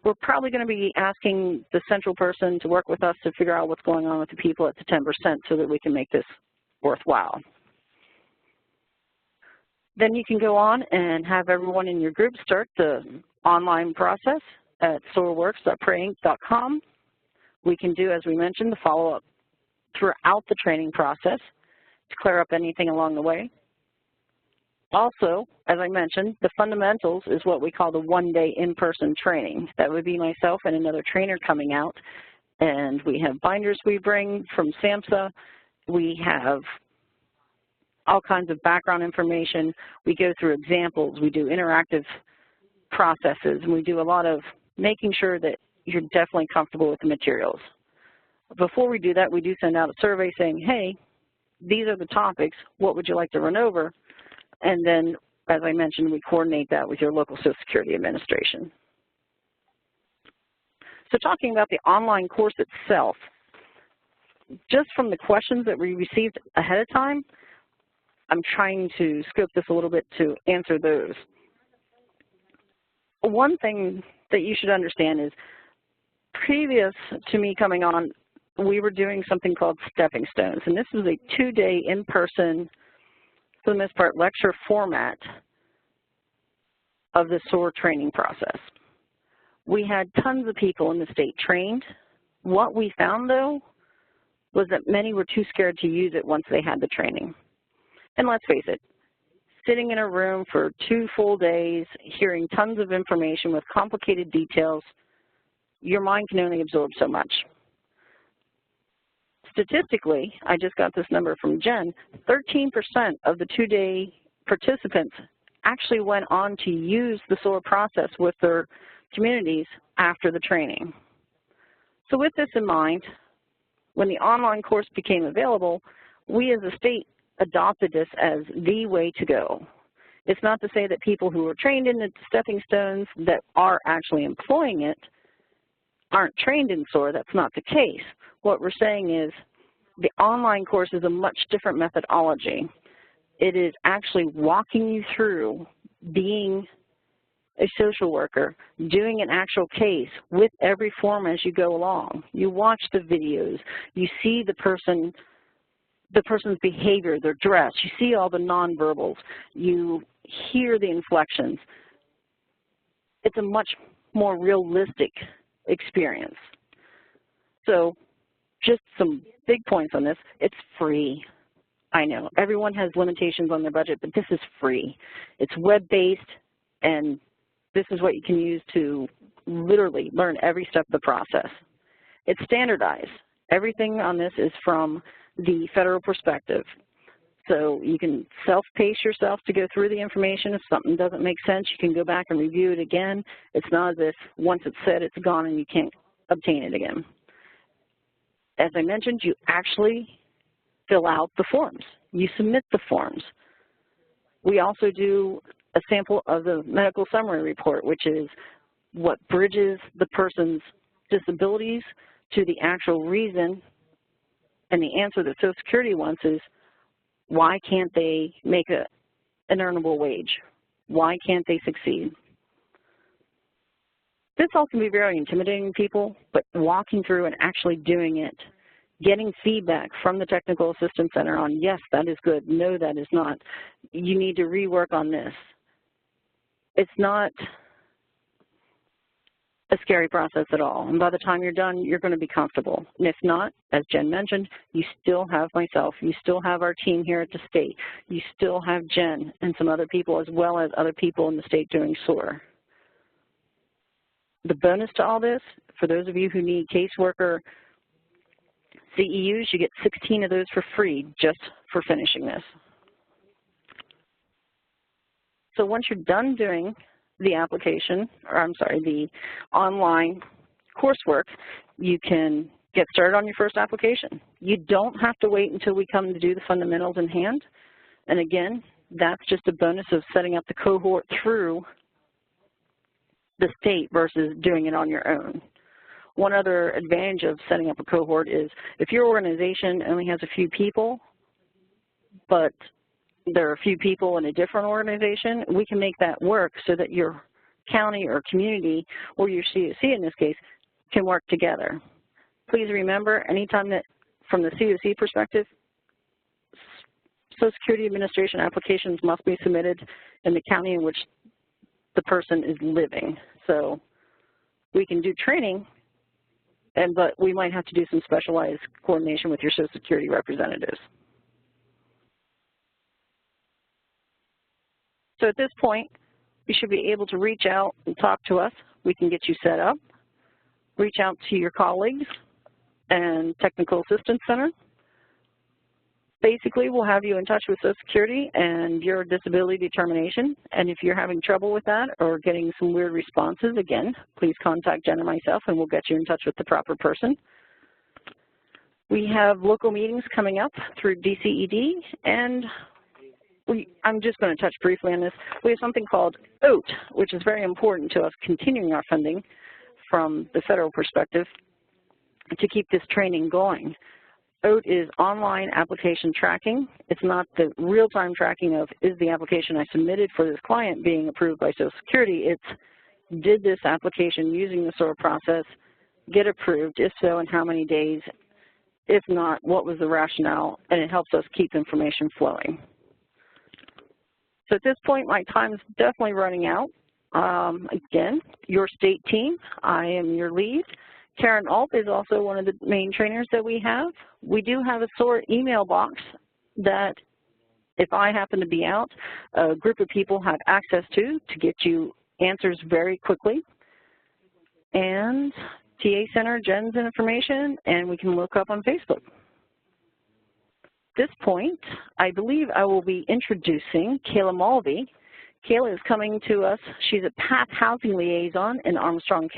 [SPEAKER 4] we're probably going to be asking the central person to work with us to figure out what's going on with the people at the 10% so that we can make this worthwhile. Then you can go on and have everyone in your group start the online process at soarworks.prayinc.com. We can do, as we mentioned, the follow-up throughout the training process to clear up anything along the way. Also, as I mentioned, the fundamentals is what we call the one-day in-person training. That would be myself and another trainer coming out, and we have binders we bring from SAMHSA. We have all kinds of background information. We go through examples. We do interactive processes, and we do a lot of making sure that you're definitely comfortable with the materials. Before we do that, we do send out a survey saying, hey, these are the topics. What would you like to run over? And then, as I mentioned, we coordinate that with your local Social Security Administration. So talking about the online course itself, just from the questions that we received ahead of time, I'm trying to scope this a little bit to answer those. One thing that you should understand is, previous to me coming on, we were doing something called Stepping Stones, and this was a 2-day in-person, for the most part, lecture format of the SOAR training process. We had tons of people in the state trained. What we found, though, was that many were too scared to use it once they had the training. And let's face it, sitting in a room for 2 full days, hearing tons of information with complicated details, your mind can only absorb so much. Statistically, I just got this number from Jen, 13% of the 2-day participants actually went on to use the SOAR process with their communities after the training. So with this in mind, when the online course became available, we as a state adopted this as the way to go. It's not to say that people who are trained in the stepping stones that are actually employing it aren't trained in SOAR. That's not the case. What we're saying is the online course is a much different methodology. It is actually walking you through being a social worker, doing an actual case with every form as you go along. You watch the videos, you see the person's behavior, their dress, you see all the nonverbals, you hear the inflections. It's a much more realistic experience. So just some big points on this. It's free. I know everyone has limitations on their budget, but this is free. It's web-based, and this is what you can use to literally learn every step of the process. It's standardized. Everything on this is from the federal perspective. So you can self-pace yourself to go through the information. If something doesn't make sense, you can go back and review it again. It's not as if once it's said, it's gone and you can't obtain it again. As I mentioned, you actually fill out the forms. You submit the forms. We also do a sample of the medical summary report, which is what bridges the person's disabilities to the actual reason, and the answer that Social Security wants is, why can't they make an earnable wage? Why can't they succeed? This all can be very intimidating to people, but walking through and actually doing it, getting feedback from the Technical Assistance Center on, yes, that is good, no, that is not, you need to rework on this. It's not a scary process at all, and by the time you're done, you're going to be comfortable. And if not, as Jen mentioned, you still have myself, you still have our team here at the state, you still have Jen and some other people, as well as other people in the state doing SOAR. The bonus to all this, for those of you who need caseworker CEUs, you get 16 of those for free just for finishing this. So once you're done doing the application, or I'm sorry, the online coursework, you can get started on your first application. You don't have to wait until we come to do the fundamentals in hand. And again, that's just a bonus of setting up the cohort through the state versus doing it on your own. One other advantage of setting up a cohort is if your organization only has a few people, but there are a few people in a different organization, we can make that work so that your county or community, or your COC in this case, can work together. Please remember, anytime that, from the COC perspective, Social Security Administration applications must be submitted in the county in which the person is living. So we can do training, but we might have to do some specialized coordination with your Social Security representatives. So at this point, you should be able to reach out and talk to us. We can get you set up. Reach out to your colleagues and Technical Assistance Center. Basically, we'll have you in touch with Social Security and your disability determination. And if you're having trouble with that or getting some weird responses, again, please contact Jen or myself and we'll get you in touch with the proper person. We have local meetings coming up through DCED, and I'm just going to touch briefly on this. We have something called OAT, which is very important to us continuing our funding from the federal perspective to keep this training going. OAT is online application tracking. It's not the real-time tracking of is the application I submitted for this client being approved by Social Security. It's did this application using the SOAR process get approved? If so, in how many days? If not, what was the rationale? And it helps us keep information flowing. So at this point, my time is definitely running out. Again, your state team, I am your lead. Karen Alp is also one of the main trainers that we have. We do have a SOAR email box that if I happen to be out, a group of people have access to get you answers very quickly. And TA Center, Jen's information, and we can look up on Facebook. At this point, I believe I will be introducing Kayla Mulvey. Kayla is coming to us. She's a PATH housing liaison in Armstrong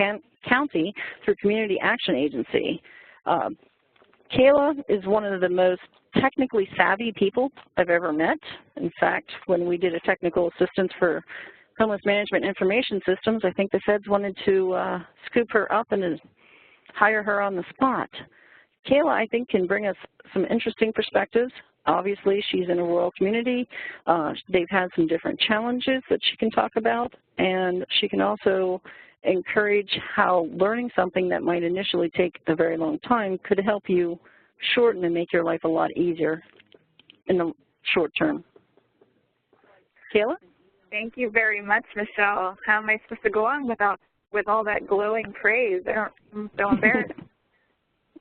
[SPEAKER 4] County through Community Action Agency. Kayla is one of the most technically savvy people I've ever met. In fact, when we did a technical assistance for homeless management information systems, I think the feds wanted to scoop her up and hire her on the spot. Kayla, I think, can bring us some interesting perspectives. Obviously, she's in a rural community. They've had some different challenges that she can talk about, and she can also encourage how learning something that might initially take a very long time could help you shorten and make your life a lot easier in the short term. Kayla?
[SPEAKER 5] Thank you very much, Michelle. How am I supposed to go on with all that glowing praise? I'm so embarrassed.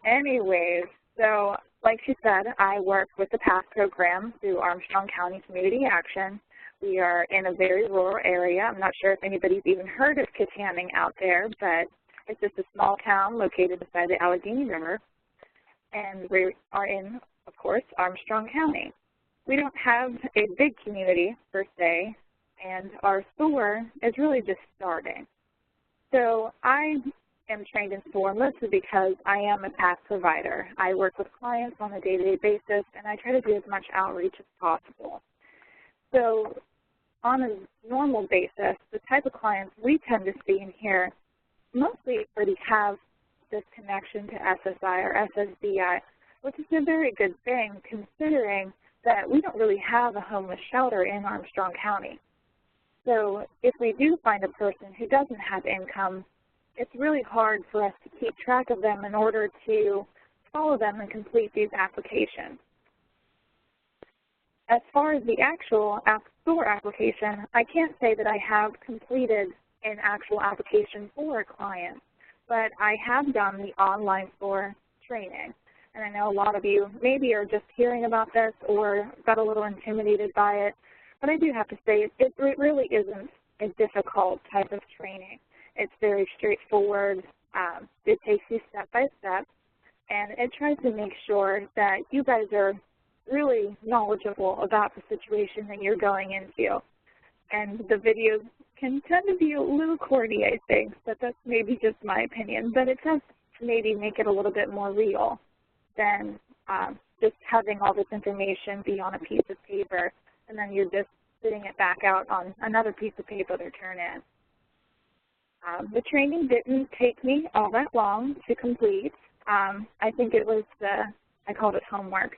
[SPEAKER 5] Anyways, so like she said, I work with the PATH program through Armstrong County Community Action. We are in a very rural area. I'm not sure if anybody's even heard of Kittanning out there, but it's just a small town located beside the Allegheny River. And we are in, of course, Armstrong County. We don't have a big community per se, and our SOAR is really just starting. So I am trained in SOAR mostly because I am a PATH provider. I work with clients on a day-to-day basis, and I try to do as much outreach as possible. So on a normal basis, the type of clients we tend to see in here mostly already have this connection to SSI or SSDI, which is a very good thing considering that we don't really have a homeless shelter in Armstrong County. So if we do find a person who doesn't have income, it's really hard for us to keep track of them in order to follow them and complete these applications. As far as the actual SOAR application, I can't say that I have completed an actual application for a client, but I have done the online SOAR training. And I know a lot of you maybe are just hearing about this or got a little intimidated by it, but I do have to say it really isn't a difficult type of training. It's very straightforward. It takes you step by step, and it tries to make sure that you guys are really knowledgeable about the situation that you're going into. And the videos can tend to be a little corny, I think, but that's maybe just my opinion. But it does maybe make it a little bit more real than just having all this information be on a piece of paper, and then you're just spitting it back out on another piece of paper to turn in. The training didn't take me all that long to complete. I think it was I called it homework,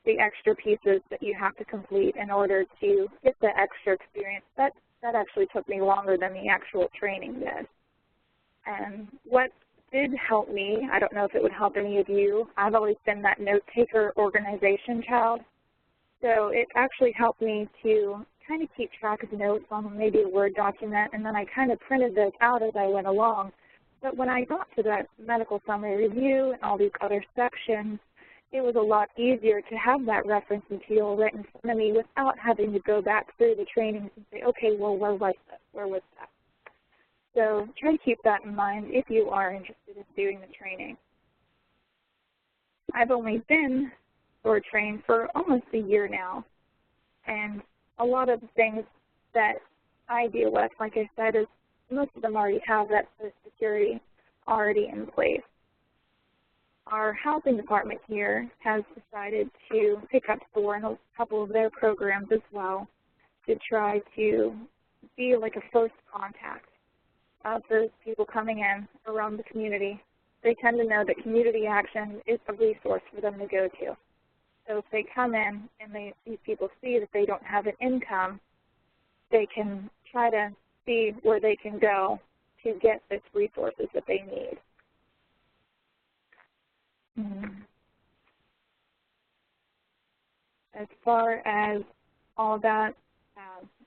[SPEAKER 5] the extra pieces that you have to complete in order to get the extra experience. That actually took me longer than the actual training did. And what did help me, I don't know if it would help any of you, I've always been that note-taker organization child. So it actually helped me to kind of keep track of notes on maybe a Word document, and then I kind of printed those out as I went along. But when I got to that medical summary review and all these other sections, it was a lot easier to have that reference material written in front of me without having to go back through the trainings and say, okay, well, where was this? Where was that? So try to keep that in mind if you are interested in doing the training. I've only been SOAR trained for almost a year now, and a lot of the things that I deal with, like I said, is most of them already have that Social Security already in place. our housing department here has decided to pick up SOAR in a couple of their programs as well to try to be like a first contact of those people coming in around the community. They tend to know that community action is a resource for them to go to. So if they come in and these people see that they don't have an income, they can try to see where they can go to get those resources that they need. As far as all that,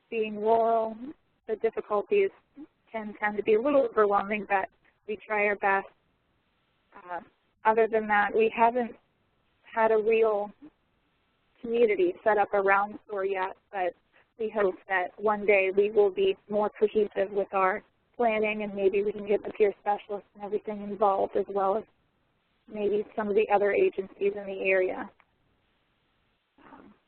[SPEAKER 5] being rural, the difficulties can tend to be a little overwhelming, but we try our best. Other than that, we haven't had a real community set up around SOAR yet, but we hope that one day we will be more cohesive with our planning, and maybe we can get the peer specialists and everything involved, as well as maybe some of the other agencies in the area.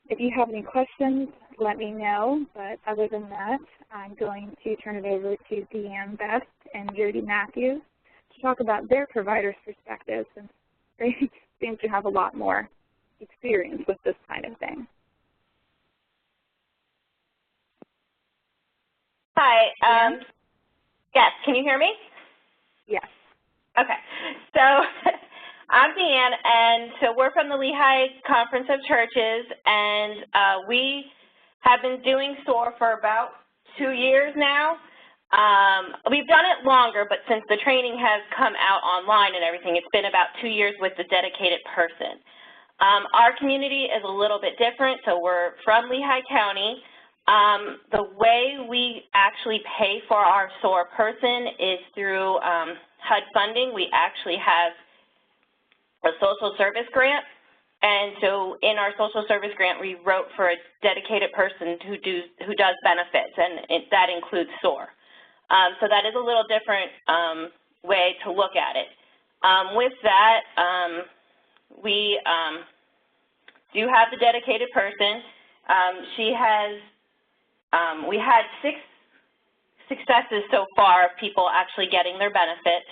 [SPEAKER 5] If you have any questions, let me know, but other than that, I'm going to turn it over to Deanne Best and Jody Matthews to talk about their providers' perspectives, since they seem to have a lot more experience with this kind of thing.
[SPEAKER 6] Hi. Yes, can you hear me?
[SPEAKER 5] Yes.
[SPEAKER 6] Okay. So I'm Deanne, and so we're from the Lehigh Conference of Churches, and we have been doing SOAR for about 2 years now. We've done it longer, but since the training has come out online and everything, it's been about 2 years with the dedicated person. Our community is a little bit different, so we're from Lehigh County. The way we actually pay for our SOAR person is through HUD funding. We actually have a social service grant, and so in our social service grant we wrote for a dedicated person who does benefits, and that includes SOAR. So that is a little different way to look at it. With that, we do have the dedicated person. She has we had 6 successes so far of people actually getting their benefits.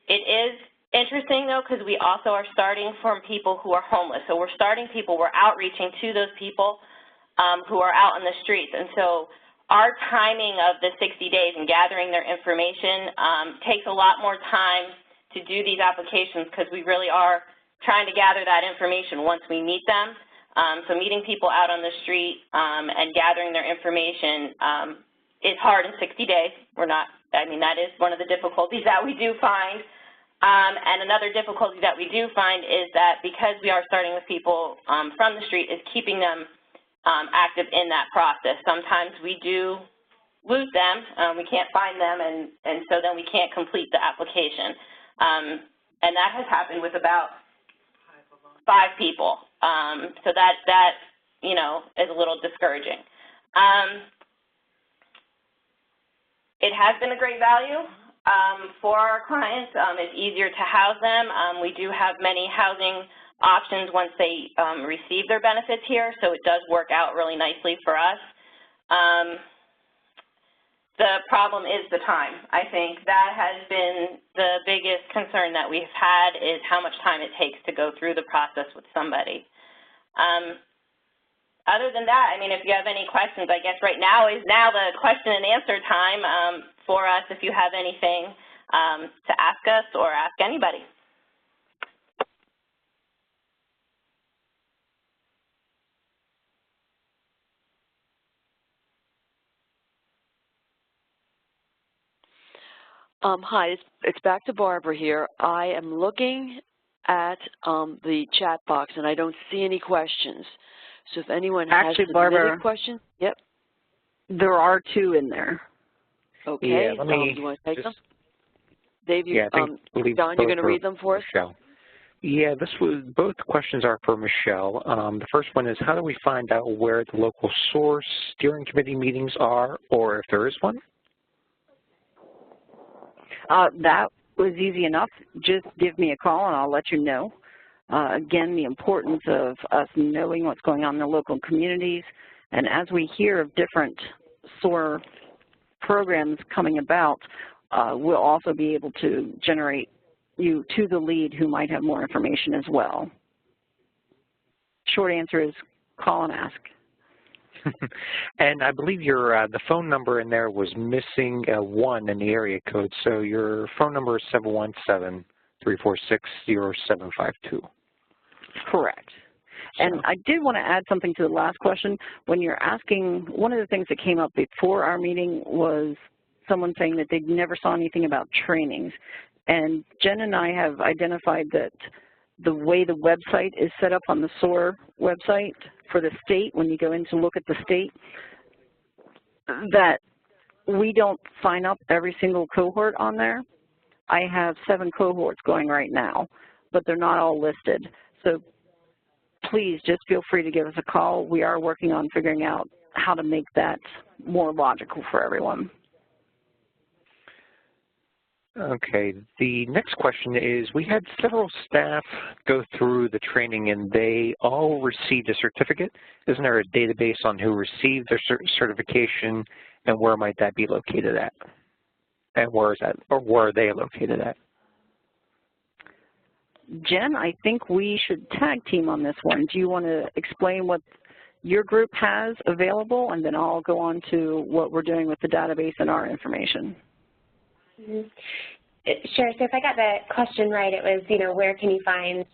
[SPEAKER 6] It is interesting, though, because we also are starting from people who are homeless. So we're starting people, we're outreaching to those people who are out on the streets. And so our timing of the 60 days and gathering their information takes a lot more time to do these applications, because we really are trying to gather that information once we meet them. So meeting people out on the street and gathering their information is hard in 60 days. That is one of the difficulties that we do find. And another difficulty that we do find is that because we are starting with people from the street, is keeping them active in that process. Sometimes we do lose them, we can't find them, and so then we can't complete the application. And that has happened with about 5 people. So that is a little discouraging. It has been a great value for our clients. It's easier to house them. We do have many housing options once they receive their benefits here, so it does work out really nicely for us. The problem is the time. I think that has been the biggest concern that we've had, is how much time it takes to go through the process with somebody. Other than that, if you have any questions, I guess right now is the question and answer time for us, if you have anything to ask us or ask anybody.
[SPEAKER 1] Hi, it's back to Barbara here. I am looking at the chat box, and I don't see any questions. So if anyone has Barbara, questions, yep.
[SPEAKER 4] There are 2 in there.
[SPEAKER 1] Okay.
[SPEAKER 2] Yeah,
[SPEAKER 1] do you want to take them? Dave, Don, you're going to read them for us?
[SPEAKER 2] Michelle. Yeah, both questions are for Michelle. The first one is, how do we find out where the local SOAR steering committee meetings are, or if there is one?
[SPEAKER 4] That was easy enough. Just give me a call and I'll let you know. Again, the importance of us knowing what's going on in the local communities, and as we hear of different SOAR programs coming about, we'll also be able to generate you to the lead who might have more information as well. Short answer is call and ask.
[SPEAKER 2] And I believe your the phone number in there was missing a 1 in the area code, so your phone number is 717-346-0752.
[SPEAKER 4] Correct. And I did want to add something to the last question. When you're asking, one of the things that came up before our meeting was someone saying that they never saw anything about trainings. And Jen and I have identified that the way the website is set up on the SOAR website for the state, when you go in to look at the state, that we don't sign up every single cohort on there. I have 7 cohorts going right now, but they're not all listed. So please just feel free to give us a call. We are working on figuring out how to make that more logical for everyone.
[SPEAKER 2] Okay, the next question is, we had several staff go through the training and they all received a certificate. Isn't there a database on who received their certification and where might that be located at? And where is that, or where are they located at?
[SPEAKER 4] Jen, I think we should tag team on this one. Do you want to explain what your group has available, and then I'll go on to what we're doing with the database and our information?
[SPEAKER 3] Sure. So if I got the question right, it was, where can you find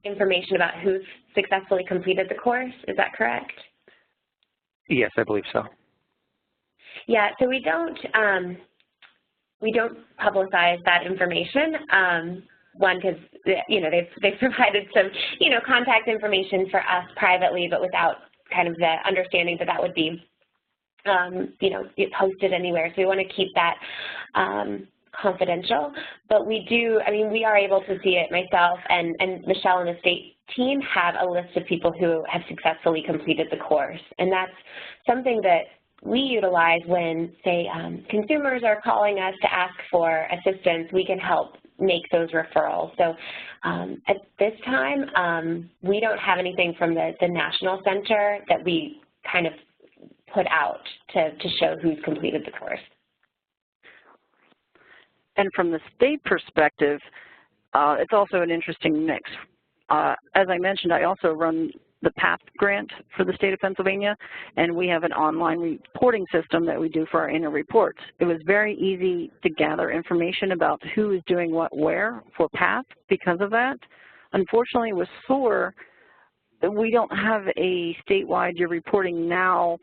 [SPEAKER 3] information about who's successfully completed the course? Is that correct?
[SPEAKER 2] Yes, I believe so.
[SPEAKER 3] Yeah. So we don't publicize that information. One, because they've provided some contact information for us privately, but without kind of the understanding that that would be posted anywhere. So we want to keep that confidential, but we do, we are able to see it. Myself and Michelle and the state team have a list of people who have successfully completed the course, and that's something that we utilize when, say, consumers are calling us to ask for assistance. We can help make those referrals. So at this time, we don't have anything from the National Center that we kind of put out to show who's completed the course.
[SPEAKER 4] And from the state perspective, it's also an interesting mix. As I mentioned, I also run the PATH grant for the state of Pennsylvania, and we have an online reporting system that we do for our annual reports. It was very easy to gather information about who is doing what where for PATH because of that. Unfortunately, with SOAR, we don't have a statewide you're reporting now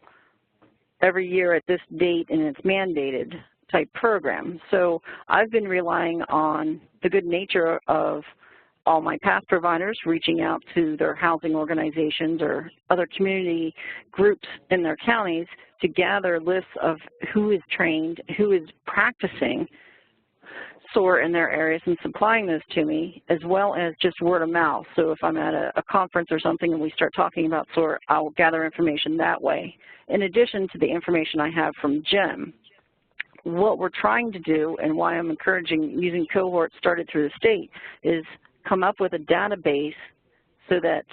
[SPEAKER 4] every year at this date and it's mandated type program. So I've been relying on the good nature of all my PATH providers reaching out to their housing organizations or other community groups in their counties to gather lists of who is trained, who is practicing SOAR in their areas and supplying those to me, as well as just word of mouth. So if I'm at a conference or something and we start talking about SOAR, I'll gather information that way. In addition to the information I have from Jim, what we're trying to do and why I'm encouraging using cohorts started through the state is come up with a database so that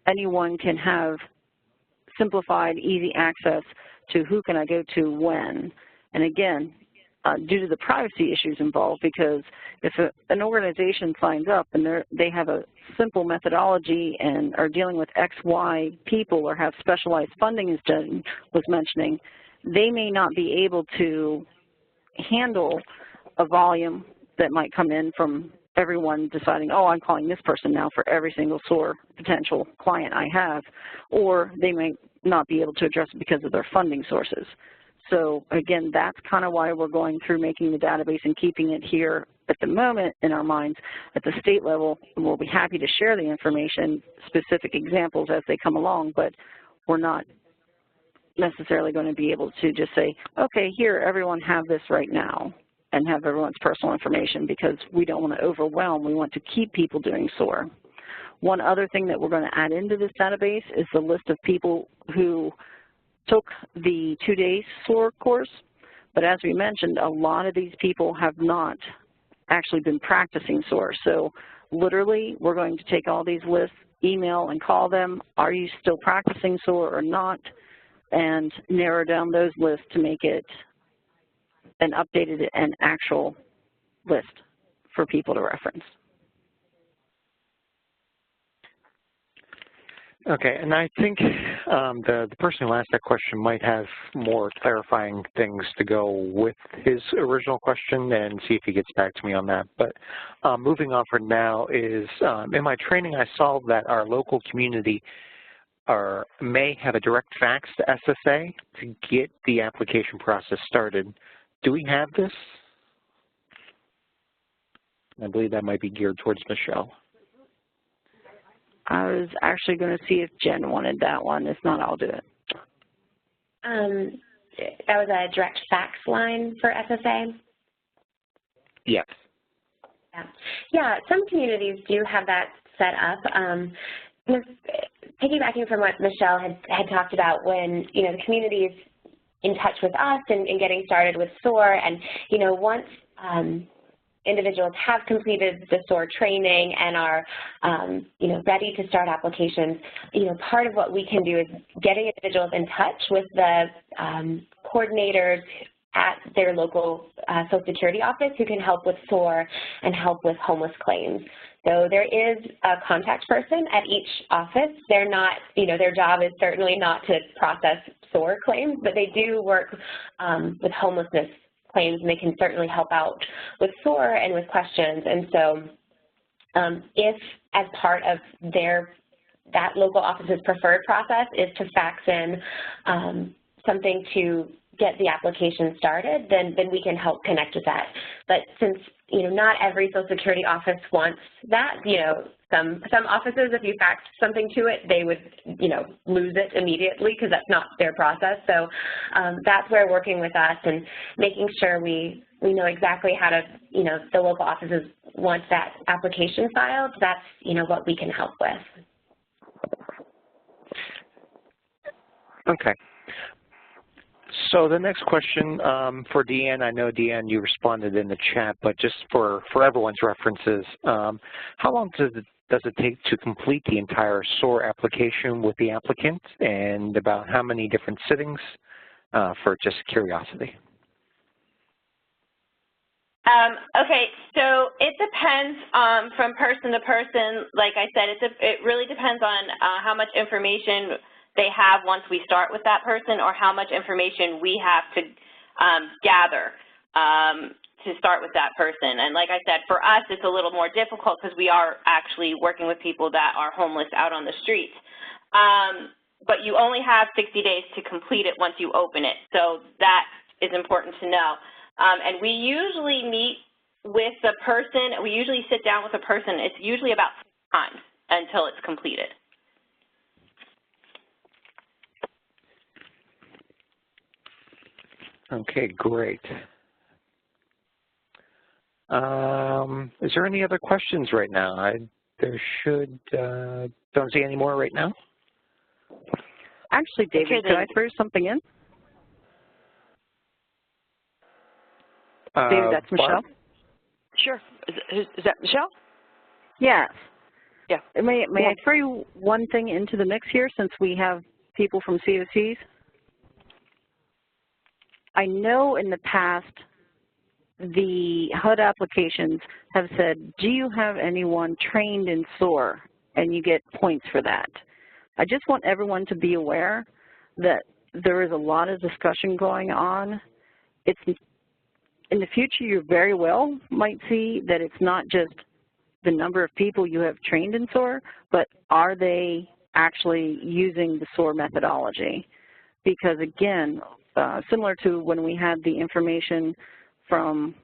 [SPEAKER 4] anyone can have simplified, easy access to who can I go to when. And again, due to the privacy issues involved, because if an organization signs up and they have a simple methodology and are dealing with XY people or have specialized funding, as Jen was mentioning, they may not be able to handle a volume that might come in from everyone deciding, oh, I'm calling this person now for every single SOAR potential client I have, or they may not be able to address it because of their funding sources. So again, that's kind of why we're going through making the database and keeping it here at the moment in our minds. At the state level, we'll be happy to share the information, specific examples as they come along, but we're not necessarily going to be able to just say, okay, here, everyone have this right now, and have everyone's personal information, because we don't want to overwhelm. We want to keep people doing SOAR. One other thing that we're going to add into this database is the list of people who took the 2-day SOAR course, but as we mentioned, a lot of these people have not actually been practicing SOAR. So literally, we're going to take all these lists, email and call them, are you still practicing SOAR or not, and narrow down those lists to make it an updated and actual list for people to reference.
[SPEAKER 2] Okay, and I think the person who asked that question might have more clarifying things to go with his original question and see if he gets back to me on that. But moving on for now is, in my training I saw that our local community may have a direct fax to SSA to get the application process started. Do we have this? I believe that might be geared towards Michelle.
[SPEAKER 4] I was actually going to see if Jen wanted that one. If not, I'll do it.
[SPEAKER 3] That was a direct fax line for SSA?
[SPEAKER 2] Yes.
[SPEAKER 3] Yeah, some communities do have that set up. Piggybacking from what Michelle had talked about, when, you know, the community is in touch with us and getting started with SOAR, and, you know, once individuals have completed the SOAR training and are, you know, ready to start applications, you know, part of what we can do is getting individuals in touch with the coordinators at their local Social Security office who can help with SOAR and help with homeless claims. So there is a contact person at each office. They're not, you know, their job is certainly not to process SOAR claims, but they do work with homelessness claims, and they can certainly help out with SOAR and with questions. And so if, as part of that local office's preferred process is to fax in something to get the application started, then we can help connect with that. But since, you know, not every Social Security office wants that, you know, some offices, if you fax something to it, they would, you know, lose it immediately because that's not their process. So that's where working with us and making sure we know exactly how to, you know, the local offices want that application filed, that's, you know, what we can help with.
[SPEAKER 2] Okay. So the next question for Deanne, I know, Deanne, you responded in the chat, but just for everyone's references, how long does it take to complete the entire SOAR application with the applicant, and about how many different sittings, for just curiosity?
[SPEAKER 6] Okay, so it depends from person to person. Like I said, it really depends on how much information they have once we start with that person, or how much information we have to gather to start with that person. And like I said, for us, it's a little more difficult because we are actually working with people that are homeless out on the streets. But you only have 60 days to complete it once you open it. So that is important to know. And we usually meet with the person, we usually sit down with a person, it's usually about 6 times until it's completed.
[SPEAKER 2] Okay, great. Is there any other questions right now? Don't see any more right now.
[SPEAKER 4] Actually, David, could I throw something in? David, that's Michelle.
[SPEAKER 1] Sure. Is that Michelle?
[SPEAKER 4] Yes.
[SPEAKER 1] Yeah.
[SPEAKER 4] May I throw one thing into the mix here, since we have people from CoCs? I know in the past the HUD applications have said, do you have anyone trained in SOAR? And you get points for that. I just want everyone to be aware that there is a lot of discussion going on. In the future, you very well might see that it's not just the number of people you have trained in SOAR, but are they actually using the SOAR methodology? Because again, similar to when we had the information from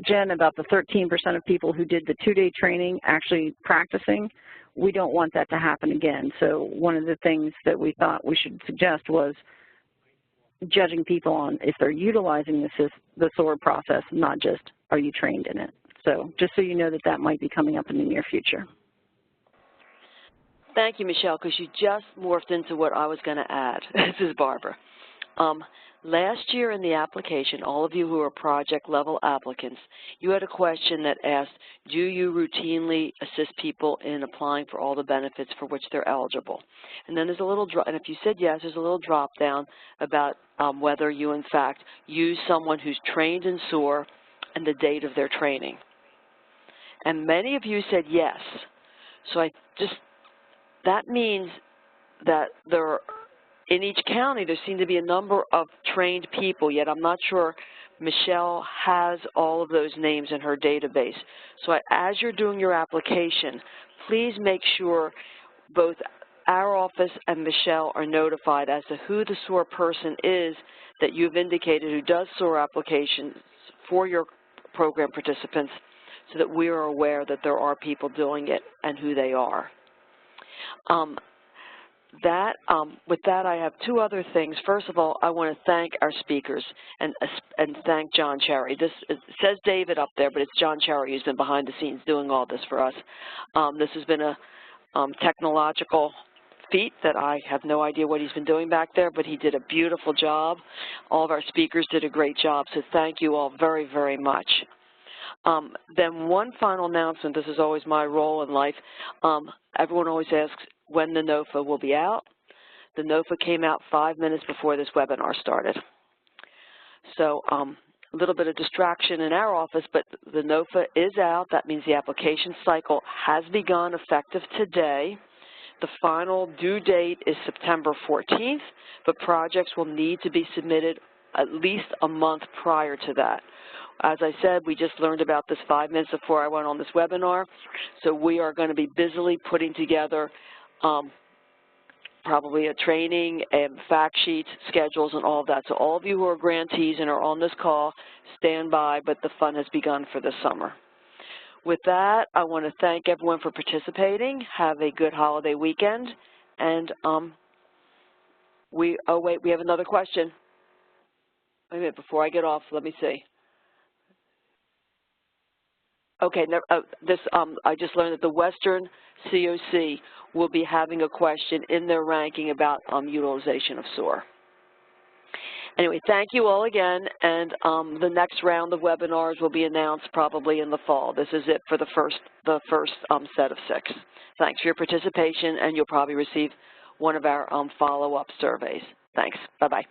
[SPEAKER 4] Jen about the 13% of people who did the 2-day training actually practicing, we don't want that to happen again. So one of the things that we thought we should suggest was judging people on if they're utilizing the SOAR process, not just are you trained in it. So just so you know that that might be coming up in the near future.
[SPEAKER 1] Thank you, Michelle, because you just morphed into what I was going to add. This is Barbara. Last year in the application, all of you who are project-level applicants, you had a question that asked, do you routinely assist people in applying for all the benefits for which they're eligible? And then there's a little drop, and if you said yes, there's a little drop down about whether you, in fact, use someone who's trained in SOAR and the date of their training. And many of you said yes. So that means that in each county there seem to be a number of trained people, yet I'm not sure Michelle has all of those names in her database. So as you're doing your application, please make sure both our office and Michelle are notified as to who the SOAR person is that you've indicated who does SOAR applications for your program participants, so that we are aware that there are people doing it and who they are. With that, I have two other things. First of all, I want to thank our speakers and thank John Cherry. It says David up there, but it's John Cherry who's been behind the scenes doing all this for us. This has been a technological feat that I have no idea what he's been doing back there, but he did a beautiful job. All of our speakers did a great job, so thank you all very, very much. Then one final announcement. This is always my role in life. Everyone always asks when the NOFA will be out. The NOFA came out 5 minutes before this webinar started. So a little bit of distraction in our office, but the NOFA is out. That means the application cycle has begun effective today. The final due date is September 14th, but projects will need to be submitted at least a month prior to that. As I said, we just learned about this 5 minutes before I went on this webinar, so we are going to be busily putting together probably a training and fact sheets, schedules, and all of that. So all of you who are grantees and are on this call, stand by, but the fun has begun for this summer. With that, I want to thank everyone for participating. Have a good holiday weekend. And we have another question. Wait a minute, before I get off, let me see. Okay, I just learned that the Western CoC will be having a question in their ranking about utilization of SOAR. Anyway, thank you all again, and the next round of webinars will be announced probably in the fall. This is it for the first set of 6. Thanks for your participation, and you'll probably receive one of our follow-up surveys. Thanks. Bye-bye.